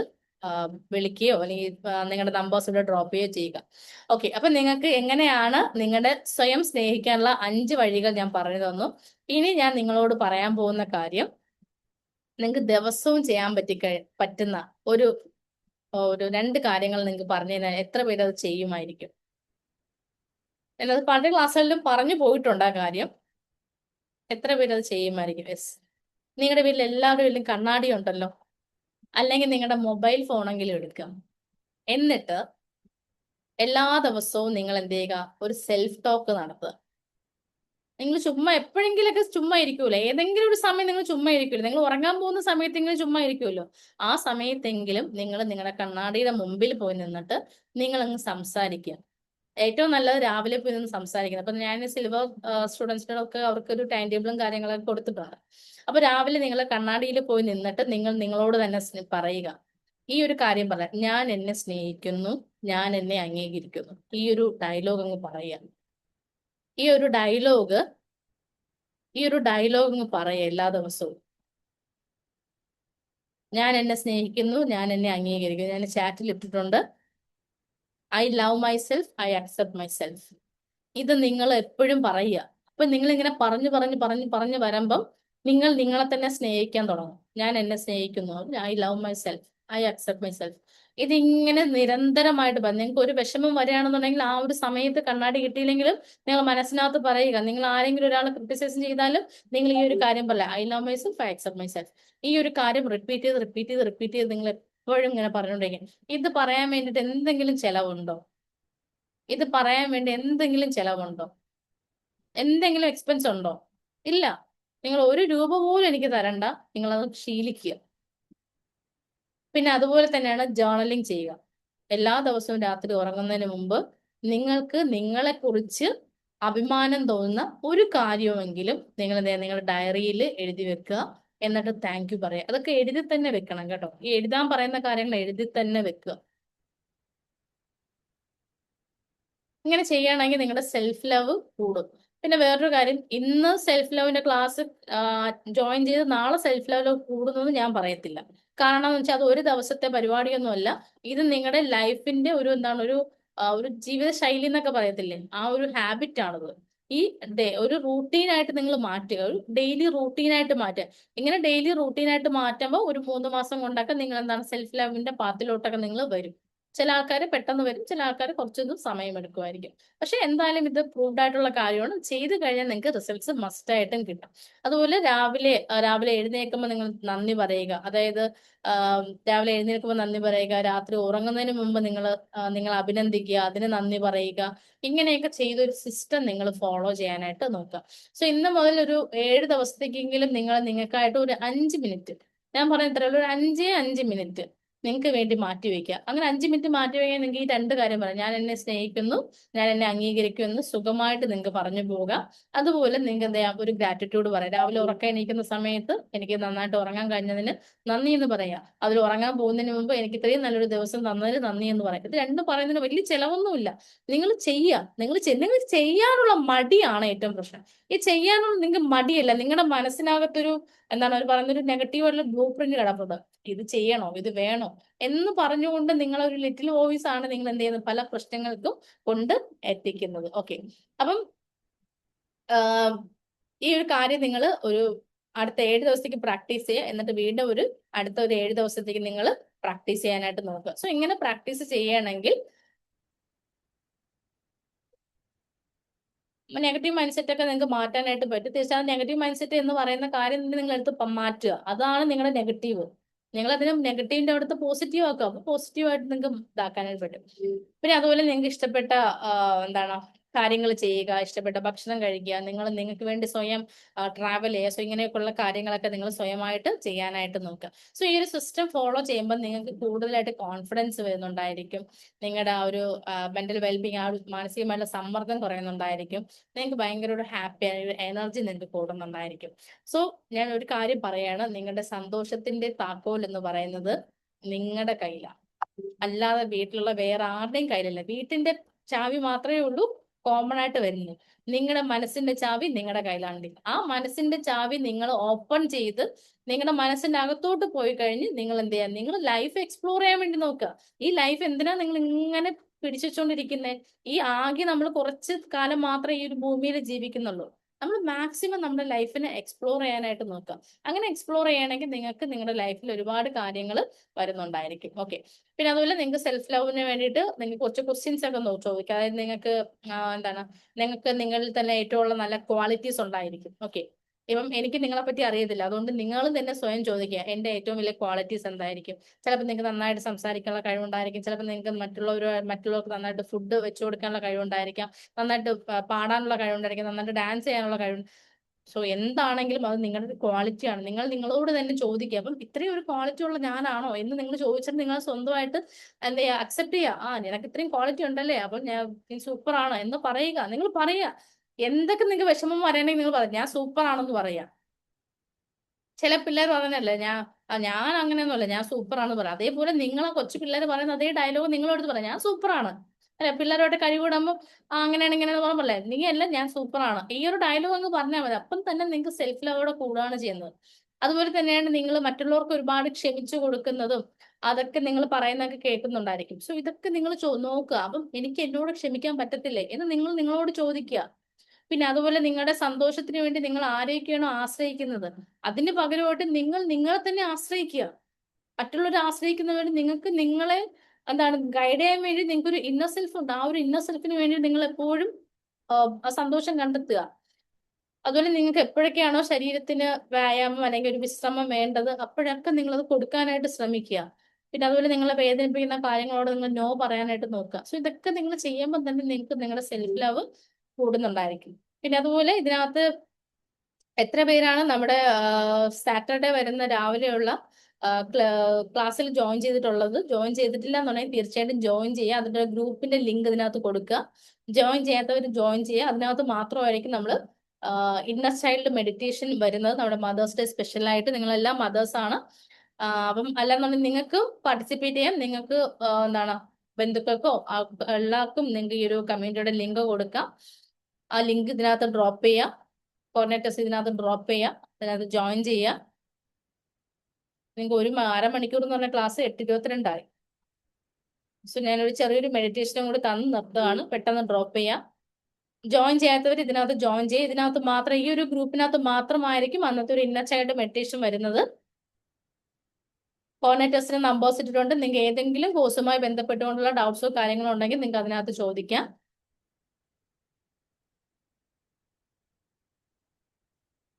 വിളിക്കുകയോ അല്ലെങ്കിൽ നിങ്ങളുടെ നമ്പേഴ്സ് ഇവിടെ ഡ്രോപ്പ് ചെയ്യുകയോ ചെയ്യുക. ഓക്കെ, അപ്പൊ നിങ്ങൾക്ക് എങ്ങനെയാണ് നിങ്ങളുടെ സ്വയം സ്നേഹിക്കാനുള്ള 5 വഴികൾ ഞാൻ പറഞ്ഞു തന്നു. ഇനി ഞാൻ നിങ്ങളോട് പറയാൻ പോകുന്ന കാര്യം, നിങ്ങൾക്ക് ദിവസവും ചെയ്യാൻ പറ്റുന്ന ഒരു 2 കാര്യങ്ങൾ നിങ്ങൾക്ക് പറഞ്ഞു തരാൻ എത്ര പേര് അത് ചെയ്യുമായിരിക്കും? എന്നത് പല ക്ലാസ്സുകളിലും പറഞ്ഞു പോയിട്ടുണ്ട് ആ കാര്യം. എത്ര പേര് അത് ചെയ്യുമായിരിക്കും? യെസ്, നിങ്ങളുടെ വീട്ടിൽ എല്ലാവരുടെ വീട്ടിലും കണ്ണാടി ഉണ്ടല്ലോ, അല്ലെങ്കിൽ നിങ്ങളുടെ മൊബൈൽ ഫോണെങ്കിലും എടുക്കുക. എന്നിട്ട് എല്ലാ ദിവസവും നിങ്ങൾ എന്ത് ചെയ്യുക, ഒരു സെൽഫ് ടോക്ക് നടത്തുക. നിങ്ങൾ ചുമ്മാ എപ്പോഴെങ്കിലൊക്കെ ചുമ്മാ ഇരിക്കൂല, ഏതെങ്കിലും ഒരു സമയം നിങ്ങൾ ചുമ്മാ ഇരിക്കുമല്ലോ, നിങ്ങൾ ഉറങ്ങാൻ പോകുന്ന സമയത്തെങ്കിലും ചുമ്മാ ഇരിക്കുമല്ലോ, ആ സമയത്തെങ്കിലും നിങ്ങൾ നിങ്ങളുടെ കണ്ണാടിയുടെ മുമ്പിൽ പോയി നിന്നിട്ട് നിങ്ങൾ അങ്ങ് സംസാരിക്കുക. ഏറ്റവും നല്ലത് രാവിലെ പോയി നിന്ന് സംസാരിക്കുന്നത്. അപ്പൊ ഞാൻ സിൽവർ സ്റ്റുഡൻസിനൊക്കെ അവർക്കൊരു ടൈം ടേബിളും കാര്യങ്ങളൊക്കെ കൊടുത്തിട്ടുണ്ട്. അപ്പൊ രാവിലെ നിങ്ങൾ കണ്ണാടിയിൽ പോയി നിന്നിട്ട് നിങ്ങൾ നിങ്ങളോട് തന്നെ പറയുക, ഈ ഒരു കാര്യം പറയാം: ഞാൻ എന്നെ സ്നേഹിക്കുന്നു, ഞാൻ എന്നെ അംഗീകരിക്കുന്നു. ഈ ഒരു ഡയലോഗ് അങ്ങ് പറയുക. ഈ ഒരു ഡയലോഗ് അങ്ങ് പറയുക എല്ലാ ദിവസവും. ഞാൻ എന്നെ സ്നേഹിക്കുന്നു, ഞാൻ എന്നെ അംഗീകരിക്കുന്നു. ഞാൻ ചാറ്റിൽ ഇട്ടിട്ടുണ്ട്, I love myself, I accept myself. ഇത് നിങ്ങൾ എപ്പോഴും പറയുക. അപ്പൊ നിങ്ങൾ ഇങ്ങനെ പറഞ്ഞു വരുമ്പം നിങ്ങൾ നിങ്ങളെ തന്നെ സ്നേഹിക്കാൻ തുടങ്ങും. ഞാൻ എന്നെ സ്നേഹിക്കുന്നു, I love my self, I accept my self. ഇതിങ്ങനെ നിരന്തരമായിട്ട് നിങ്ങൾക്ക് ഒരു വിഷമം വരികയാണെന്നുണ്ടെങ്കിൽ ആ ഒരു സമയത്ത് കണ്ണാടി കിട്ടിയില്ലെങ്കിലും നിങ്ങൾ മനസ്സിനകത്ത് പറയുക. നിങ്ങൾ ആരെങ്കിലും ഒരാൾ ക്രിട്ടിസൈസ് ചെയ്താലും നിങ്ങൾ ഈ ഒരു കാര്യം പറയാം, I love my self, I accept my self. ഈ ഒരു കാര്യം റിപ്പീറ്റ് ചെയ്ത് നിങ്ങൾ എപ്പോഴും ഇങ്ങനെ പറഞ്ഞുകൊണ്ടിരിക്കും. ഇത് പറയാൻ വേണ്ടിയിട്ട് എന്തെങ്കിലും ചെലവുണ്ടോ? ഇത് പറയാൻ വേണ്ടി എന്തെങ്കിലും ചെലവുണ്ടോ? എന്തെങ്കിലും എക്സ്പെൻസ് ഉണ്ടോ? ഇല്ല. നിങ്ങൾ ഒരു രൂപ പോലും എനിക്ക് തരണ്ട. നിങ്ങൾ അത് ശീലിക്കുക. പിന്നെ അതുപോലെ തന്നെയാണ് ജേർണലിംഗ് ചെയ്യുക. എല്ലാ ദിവസവും രാത്രി ഉറങ്ങുന്നതിന് മുമ്പ് നിങ്ങൾക്ക് നിങ്ങളെ കുറിച്ച് അഭിമാനം തോന്നുന്ന ഒരു കാര്യമെങ്കിലും നിങ്ങൾ നിങ്ങളുടെ ഡയറിയിൽ എഴുതി വെക്കുക. എന്നിട്ട് താങ്ക് യു പറയുക. അതൊക്കെ എഴുതി തന്നെ വെക്കണം കേട്ടോ. ഈ എഴുതാൻ പറയുന്ന കാര്യങ്ങൾ എഴുതി തന്നെ വെക്കുക. ഇങ്ങനെ ചെയ്യുകയാണെങ്കിൽ നിങ്ങളുടെ സെൽഫ് ലവ് കൂടും. പിന്നെ വേറൊരു കാര്യം, ഇന്ന് സെൽഫ് ലവിന്റെ ക്ലാസ് ജോയിൻ ചെയ്ത് നാളെ സെൽഫ് ലവ് കൂടുന്നു ഞാൻ പറയത്തില്ല. കാരണം എന്ന് വെച്ചാൽ അത് ഒരു ദിവസത്തെ പരിപാടിയൊന്നുമല്ല. ഇത് നിങ്ങളുടെ ലൈഫിന്റെ ഒരു എന്താണ് ഒരു ജീവിത ശൈലി എന്നൊക്കെ പറയത്തില്ലേ, ആ ഒരു ഹാബിറ്റ് ആണിത്. ഈ ഒരു റൂട്ടീനായിട്ട് നിങ്ങൾ മാറ്റുക, ഒരു ഡെയിലി റൂട്ടീനായിട്ട് മാറ്റുക. ഇങ്ങനെ ഡെയിലി റൂട്ടീനായിട്ട് മാറ്റുമ്പോൾ ഒരു 3 മാസം കൊണ്ടൊക്കെ നിങ്ങൾ എന്താണ് സെൽഫ് ലവിന്റെ പാത്തിലോട്ടൊക്കെ നിങ്ങൾ വരും. ചില ആൾക്കാർ പെട്ടെന്ന് വരും, ചില ആൾക്കാർ കുറച്ചൊന്നും സമയം എടുക്കുമായിരിക്കും. പക്ഷെ എന്തായാലും ഇത് പ്രൂവ്ഡ് ആയിട്ടുള്ള കാര്യമാണ്. ചെയ്ത് കഴിഞ്ഞാൽ നിങ്ങൾക്ക് റിസൾട്ട്സ് മസ്റ്റ് ആയിട്ടും കിട്ടും. അതുപോലെ രാവിലെ എഴുന്നേൽക്കുമ്പോൾ നിങ്ങൾ നന്ദി പറയുക. അതായത് രാവിലെ എഴുന്നേൽക്കുമ്പോൾ നന്ദി പറയുക, രാത്രി ഉറങ്ങുന്നതിന് മുമ്പ് നിങ്ങൾ അഭിനന്ദിക്കുക, അതിന് നന്ദി പറയുക. ഇങ്ങനെയൊക്കെ ചെയ്തൊരു സിസ്റ്റം നിങ്ങൾ ഫോളോ ചെയ്യാനായിട്ട് നോക്കുക. സോ ഇന്ന് മുതൽ ഒരു 7 ദിവസത്തേക്കെങ്കിലും നിങ്ങൾ നിങ്ങൾക്കായിട്ട് ഒരു 5 മിനിറ്റ്, ഞാൻ പറയുന്ന ഇത്രയുള്ളൂ, ഒരു 5 മിനിറ്റ് നിങ്ങൾക്ക് വേണ്ടി മാറ്റി വെക്കുക. അങ്ങനെ 5 മിനിറ്റ് മാറ്റി വയ്ക്കാൻ നിങ്ങൾക്ക് ഈ 2 കാര്യം പറയാം. ഞാൻ എന്നെ സ്നേഹിക്കുന്നു, ഞാൻ എന്നെ അംഗീകരിക്കുമെന്ന് സുഖമായിട്ട് നിങ്ങൾക്ക് പറഞ്ഞു പോവുക. അതുപോലെ നിങ്ങൾക്ക് എന്താ ഒരു ഗ്രാറ്റിറ്റ്യൂഡ് പറയാം. രാവിലെ ഉറക്കം എണീക്കുന്ന സമയത്ത് എനിക്ക് നന്നായിട്ട് ഉറങ്ങാൻ കഴിഞ്ഞതിന് നന്ദി എന്ന് പറയാം. അതിൽ ഉറങ്ങാൻ പോകുന്നതിന് മുമ്പ് എനിക്ക് ഇത്രയും നല്ലൊരു ദിവസം തന്നതിന് നന്ദി എന്ന് പറയാം. ഇത് രണ്ടും പറയുന്നതിന് വലിയ ചെലവൊന്നുമില്ല. നിങ്ങൾ ചെയ്യുക. നിങ്ങൾ ചെയ്യാനുള്ള മടിയാണ് ഏറ്റവും പ്രശ്നം. ഈ ചെയ്യാനുള്ള നിങ്ങൾക്ക് മടിയല്ല, നിങ്ങളുടെ മനസ്സിനകത്തൊരു എന്താണ് അവർ പറയുന്ന ഒരു നെഗറ്റീവ് ആയിട്ടുള്ള ബ്ലൂ പ്രിന്റ് കിടപ്പുണ്ട്. ഇത് ചെയ്യണോ, ഇത് വേണോ എന്ന് പറഞ്ഞുകൊണ്ട് നിങ്ങളൊരു ലിറ്റിൽ വോയിസ് ആണ് നിങ്ങൾ എന്ത് ചെയ്യുന്നത്, പല പ്രശ്നങ്ങൾക്കും കൊണ്ട് എത്തിക്കുന്നത്. ഓക്കെ, അപ്പം ഈ ഒരു കാര്യം നിങ്ങൾ ഒരു അടുത്ത 7 ദിവസത്തേക്ക് പ്രാക്ടീസ് ചെയ്യുക. എന്നിട്ട് വീണ്ടും അടുത്ത ഒരു 7 ദിവസത്തേക്ക് നിങ്ങൾ പ്രാക്ടീസ് ചെയ്യാനായിട്ട് നോക്കുക. സോ ഇങ്ങനെ പ്രാക്ടീസ് ചെയ്യണമെങ്കിൽ നെഗറ്റീവ് മൈൻഡ് സെറ്റ് ഒക്കെ നിങ്ങൾക്ക് മാറ്റാനായിട്ട് പറ്റും. തീർച്ചയായും നെഗറ്റീവ് മൈൻഡ് സെറ്റ് എന്ന് പറയുന്ന കാര്യം നിങ്ങൾ എടുത്ത് മാറ്റുക. അതാണ് നിങ്ങളുടെ നെഗറ്റീവ്. നിങ്ങൾ അതിന് നെഗറ്റീവിന്റെ അവിടുത്തെ പോസിറ്റീവ് ആക്കുക. അപ്പൊ പോസിറ്റീവായിട്ട് നിങ്ങൾക്ക് ഇതാക്കാനായിട്ട് പറ്റും. പിന്നെ അതുപോലെ നിങ്ങൾക്ക് ഇഷ്ടപ്പെട്ട എന്താണ് കാര്യങ്ങൾ ചെയ്യുക, ഇഷ്ടപ്പെട്ട ഭക്ഷണം കഴിക്കുക, നിങ്ങൾക്ക് വേണ്ടി സ്വയം ട്രാവൽ ചെയ്യുക. സോ ഇങ്ങനെയൊക്കെയുള്ള കാര്യങ്ങളൊക്കെ നിങ്ങൾ സ്വയമായിട്ട് ചെയ്യാനായിട്ട് നോക്കുക. സോ ഈ ഒരു സിസ്റ്റം ഫോളോ ചെയ്യുമ്പോൾ നിങ്ങൾക്ക് കൂടുതലായിട്ട് കോൺഫിഡൻസ് വരുന്നുണ്ടായിരിക്കും. നിങ്ങളുടെ ആ ഒരു മെന്റൽ വെൽബീങ്, ആ ഒരു മാനസികമായിട്ടുള്ള സമ്മർദ്ദം കുറയുന്നുണ്ടായിരിക്കും. നിങ്ങൾക്ക് ഭയങ്കര ഒരു ഹാപ്പി ആയ ഒരു എനർജി നിങ്ങൾക്ക് കൂടുന്നുണ്ടായിരിക്കും. സോ ഞാൻ ഒരു കാര്യം പറയാണ്, നിങ്ങളുടെ സന്തോഷത്തിന്റെ താക്കോൽ എന്ന് പറയുന്നത് നിങ്ങളുടെ കയ്യിലാണ്, അല്ലാതെ വീട്ടിലുള്ള വേറെ ആരുടെയും കയ്യിലല്ല. വീട്ടിന്റെ ചാവി മാത്രമേ ഉള്ളൂ കോമൺ ആയിട്ട് വരുന്നത്. നിങ്ങളുടെ മനസ്സിന്റെ ചാവി നിങ്ങളുടെ കയ്യിലാണ്. ആ മനസ്സിന്റെ ചാവി നിങ്ങൾ ഓപ്പൺ ചെയ്ത് നിങ്ങളുടെ മനസ്സിന്റെ അകത്തോട്ട് പോയി കഴിഞ്ഞ് നിങ്ങൾ എന്ത് ചെയ്യാൻ, നിങ്ങൾ ലൈഫ് എക്സ്പ്ലോർ ചെയ്യാൻ വേണ്ടി നോക്കുക. ഈ ലൈഫ് എന്തിനാ നിങ്ങൾ ഇങ്ങനെ പിടിച്ചുവെച്ചോണ്ടിരിക്കുന്നത്? ഈ ആകെ നമ്മൾ കുറച്ച് കാലം മാത്രമേ ഈ ഒരു ഭൂമിയിൽ ജീവിക്കുന്നുള്ളൂ. നമ്മൾ മാക്സിമം നമ്മുടെ ലൈഫിനെ എക്സ്പ്ലോർ ചെയ്യാനായിട്ട് നോക്കുക. അങ്ങനെ എക്സ്പ്ലോർ ചെയ്യണമെങ്കിൽ നിങ്ങൾക്ക് നിങ്ങളുടെ ലൈഫിൽ ഒരുപാട് കാര്യങ്ങൾ വരുന്നുണ്ടായിരിക്കും. ഓക്കെ, പിന്നെ അതുപോലെ നിങ്ങൾക്ക് സെൽഫ് ലവിന് വേണ്ടിയിട്ട് നിങ്ങൾക്ക് കുറച്ച് ക്വസ്റ്റ്യൻസ് ഒക്കെ ചോദിക്കുക. അതായത് നിങ്ങൾക്ക് എന്താണ്, നിങ്ങൾക്ക് നിങ്ങളിൽ തന്നെ ഏറ്റവും നല്ല ക്വാളിറ്റീസ് ഉണ്ടായിരിക്കും. ഓക്കെ, ഇപ്പം എനിക്ക് നിങ്ങളെ പറ്റി അറിയത്തില്ല, അതുകൊണ്ട് നിങ്ങൾ തന്നെ സ്വയം ചോദിക്കുക, എന്റെ ഏറ്റവും വലിയ ക്വാളിറ്റീസ് എന്തായിരിക്കും. ചിലപ്പോൾ നിങ്ങൾക്ക് നന്നായിട്ട് സംസാരിക്കാനുള്ള കഴിവുണ്ടായിരിക്കും, ചിലപ്പോൾ നിങ്ങൾക്ക് മറ്റുള്ളവർക്ക് നന്നായിട്ട് ഫുഡ് വെച്ചു കൊടുക്കാനുള്ള കഴിവുണ്ടായിരിക്കാം, നന്നായിട്ട് പാടാനുള്ള കഴിവുണ്ടായിരിക്കും, നന്നായിട്ട് ഡാൻസ് ചെയ്യാനുള്ള കഴിവ്. സോ എന്താണെങ്കിലും അത് നിങ്ങളുടെ ക്വാളിറ്റിയാണ്. നിങ്ങൾ നിങ്ങളോട് തന്നെ ചോദിക്കുക, അപ്പം ഇത്രയും ഒരു ക്വാളിറ്റി ഉള്ള ഞാനാണോ എന്ന് നിങ്ങൾ ചോദിച്ചിട്ട് നിങ്ങൾ സ്വന്തമായിട്ട് എന്താ ചെയ്യുക, അക്സെപ്റ്റ് ചെയ്യുക. നിനക്ക് ഇത്രയും ക്വാളിറ്റി ഉണ്ടല്ലേ, അപ്പം നീ സൂപ്പർ ആണ് എന്ന് പറയുക. നിങ്ങൾ പറയുക, എന്തൊക്കെ നിങ്ങൾക്ക് വിഷമം വരണമെങ്കിൽ നിങ്ങൾ പറയാം, ഞാൻ സൂപ്പർ ആണെന്ന് പറയാ. ചില പിള്ളേർ പറഞ്ഞല്ലേ, ഞാൻ അങ്ങനെയൊന്നുമല്ല, ഞാൻ സൂപ്പർ ആണെന്ന് പറയാം. അതേപോലെ നിങ്ങളെ കൊച്ചു പിള്ളേർ പറയുന്ന അതേ ഡയലോഗ് നിങ്ങളോട് പറയാം, ഞാൻ സൂപ്പർ ആണ്. അല്ലെ, പിള്ളേരോട്ട് കഴിവിടുമ്പോൾ അങ്ങനെയാണ് ഇങ്ങനെയാണെന്ന് പറയുമ്പോഴല്ലേ, നീ അല്ല ഞാൻ സൂപ്പർ ആണ്, ഈ ഒരു ഡയലോഗ് അങ്ങ് പറഞ്ഞാൽ മതി. അപ്പം തന്നെ നിങ്ങൾക്ക് സെൽഫ് ലവോടെ കൂടുകയാണ് ചെയ്യുന്നത്. അതുപോലെ തന്നെയാണ് നിങ്ങൾ മറ്റുള്ളവർക്ക് ഒരുപാട് ക്ഷമിച്ചു കൊടുക്കുന്നതും അതൊക്കെ നിങ്ങൾ പറയുന്നതൊക്കെ കേൾക്കുന്നുണ്ടായിരിക്കും. സോ ഇതൊക്കെ നിങ്ങൾ നോക്കുക. അപ്പം എനിക്ക് എന്നോട് ക്ഷമിക്കാൻ പറ്റത്തില്ലേ എന്ന് നിങ്ങൾ നിങ്ങളോട് ചോദിക്കുക. പിന്നെ അതുപോലെ നിങ്ങളുടെ സന്തോഷത്തിന് വേണ്ടി നിങ്ങൾ ആരെയൊക്കെയാണോ ആശ്രയിക്കുന്നത് അതിന് പകരമായിട്ട് നിങ്ങൾ നിങ്ങളെ തന്നെ ആശ്രയിക്കുക. മറ്റുള്ളവരെ ആശ്രയിക്കുന്നവർ നിങ്ങൾക്ക് നിങ്ങളെ എന്താണ് ഗൈഡ് ചെയ്യാൻ വേണ്ടി നിങ്ങൾക്ക് ഒരു ഇന്നർ സെൽഫ് ഉണ്ട്. ആ ഒരു ഇന്നർ സെൽഫിന് വേണ്ടി നിങ്ങൾ എപ്പോഴും സന്തോഷം കണ്ടെത്തുക. അതുപോലെ നിങ്ങൾക്ക് എപ്പോഴൊക്കെയാണോ ശരീരത്തിന് വ്യായാമം അല്ലെങ്കിൽ ഒരു വിശ്രമം വേണ്ടത് അപ്പോഴൊക്കെ നിങ്ങൾ അത് കൊടുക്കാനായിട്ട് ശ്രമിക്കുക. പിന്നെ അതുപോലെ നിങ്ങളെ വേദനിപ്പിക്കുന്ന കാര്യങ്ങളോട് നിങ്ങൾ നോ പറയാനായിട്ട് നോക്കുക. സോ ഇതൊക്കെ നിങ്ങൾ ചെയ്യുമ്പോൾ തന്നെ നിങ്ങൾക്ക് നിങ്ങളുടെ സെൽഫ് ലവ് കൂടുന്നുണ്ടായിരിക്കും. പിന്നെ അതുപോലെ ഇതിനകത്ത് എത്ര പേരാണ് നമ്മുടെ സാറ്റർഡേ വരുന്ന രാവിലെയുള്ള ക്ലാസ്സിൽ ജോയിൻ ചെയ്തിട്ടുള്ളത്? ജോയിൻ ചെയ്തിട്ടില്ല എന്നുണ്ടെങ്കിൽ തീർച്ചയായിട്ടും ജോയിൻ ചെയ്യുക. അതിന്റെ ഗ്രൂപ്പിന്റെ ലിങ്ക് ഇതിനകത്ത് കൊടുക്കുക. ജോയിൻ ചെയ്യാത്തവർ ജോയിൻ ചെയ്യുക. അതിനകത്ത് മാത്രമായിരിക്കും നമ്മൾ ഇന്നർ ചൈൽഡ് മെഡിറ്റേഷൻ വരുന്നത്. നമ്മുടെ മദേഴ്സ് ഡേ സ്പെഷ്യൽ ആയിട്ട് നിങ്ങളെല്ലാം മദേഴ്സ് ആണ്. അപ്പം അല്ലാന്നുണ്ടെങ്കിൽ നിങ്ങൾക്ക് പാർട്ടിസിപ്പേറ്റ് ചെയ്യാം. നിങ്ങൾക്ക് എന്താണ് ബന്ധുക്കൾക്കോ എല്ലാവർക്കും നിങ്ങൾക്ക് ഈ ഒരു കമ്മ്യൂണിറ്റിയുടെ ലിങ്ക് കൊടുക്കാം. ആ ലിങ്ക് ഇതിനകത്ത് ഡ്രോപ്പ് ചെയ്യാം. കോർഡിനേറ്റേഴ്സ് ഇതിനകത്ത് ഡ്രോപ്പ് ചെയ്യാം. അതിനകത്ത് ജോയിൻ ചെയ്യാം. നിങ്ങൾക്ക് ഒരു അരമണിക്കൂർ എന്ന് പറഞ്ഞ ക്ലാസ് 8:22 സോ ഞാനൊരു ചെറിയൊരു മെഡിറ്റേഷനും കൂടി തന്ന് നിർത്തുകയാണ്. പെട്ടെന്ന് ഡ്രോപ്പ് ചെയ്യാം. ജോയിൻ ചെയ്യാത്തവർ ഇതിനകത്ത് ജോയിൻ ചെയ്യുക. ഇതിനകത്ത് മാത്രം ഈ ഒരു ഗ്രൂപ്പിനകത്ത് മാത്രമായിരിക്കും അന്നത്തെ ഒരു ഇന്നർ ചൈൽഡ് മെഡിറ്റേഷൻ വരുന്നത്. കോർഡിനേറ്റേഴ്സിന് നമ്പേഴ്സ് ഇട്ടിട്ടുണ്ട്. നിങ്ങൾക്ക് ഏതെങ്കിലും കോഴ്സുമായി ബന്ധപ്പെട്ടുകൊണ്ടുള്ള ഡൗട്ട്സോ കാര്യങ്ങളോ ഉണ്ടെങ്കിൽ നിങ്ങൾക്ക് അതിനകത്ത് ചോദിക്കാം.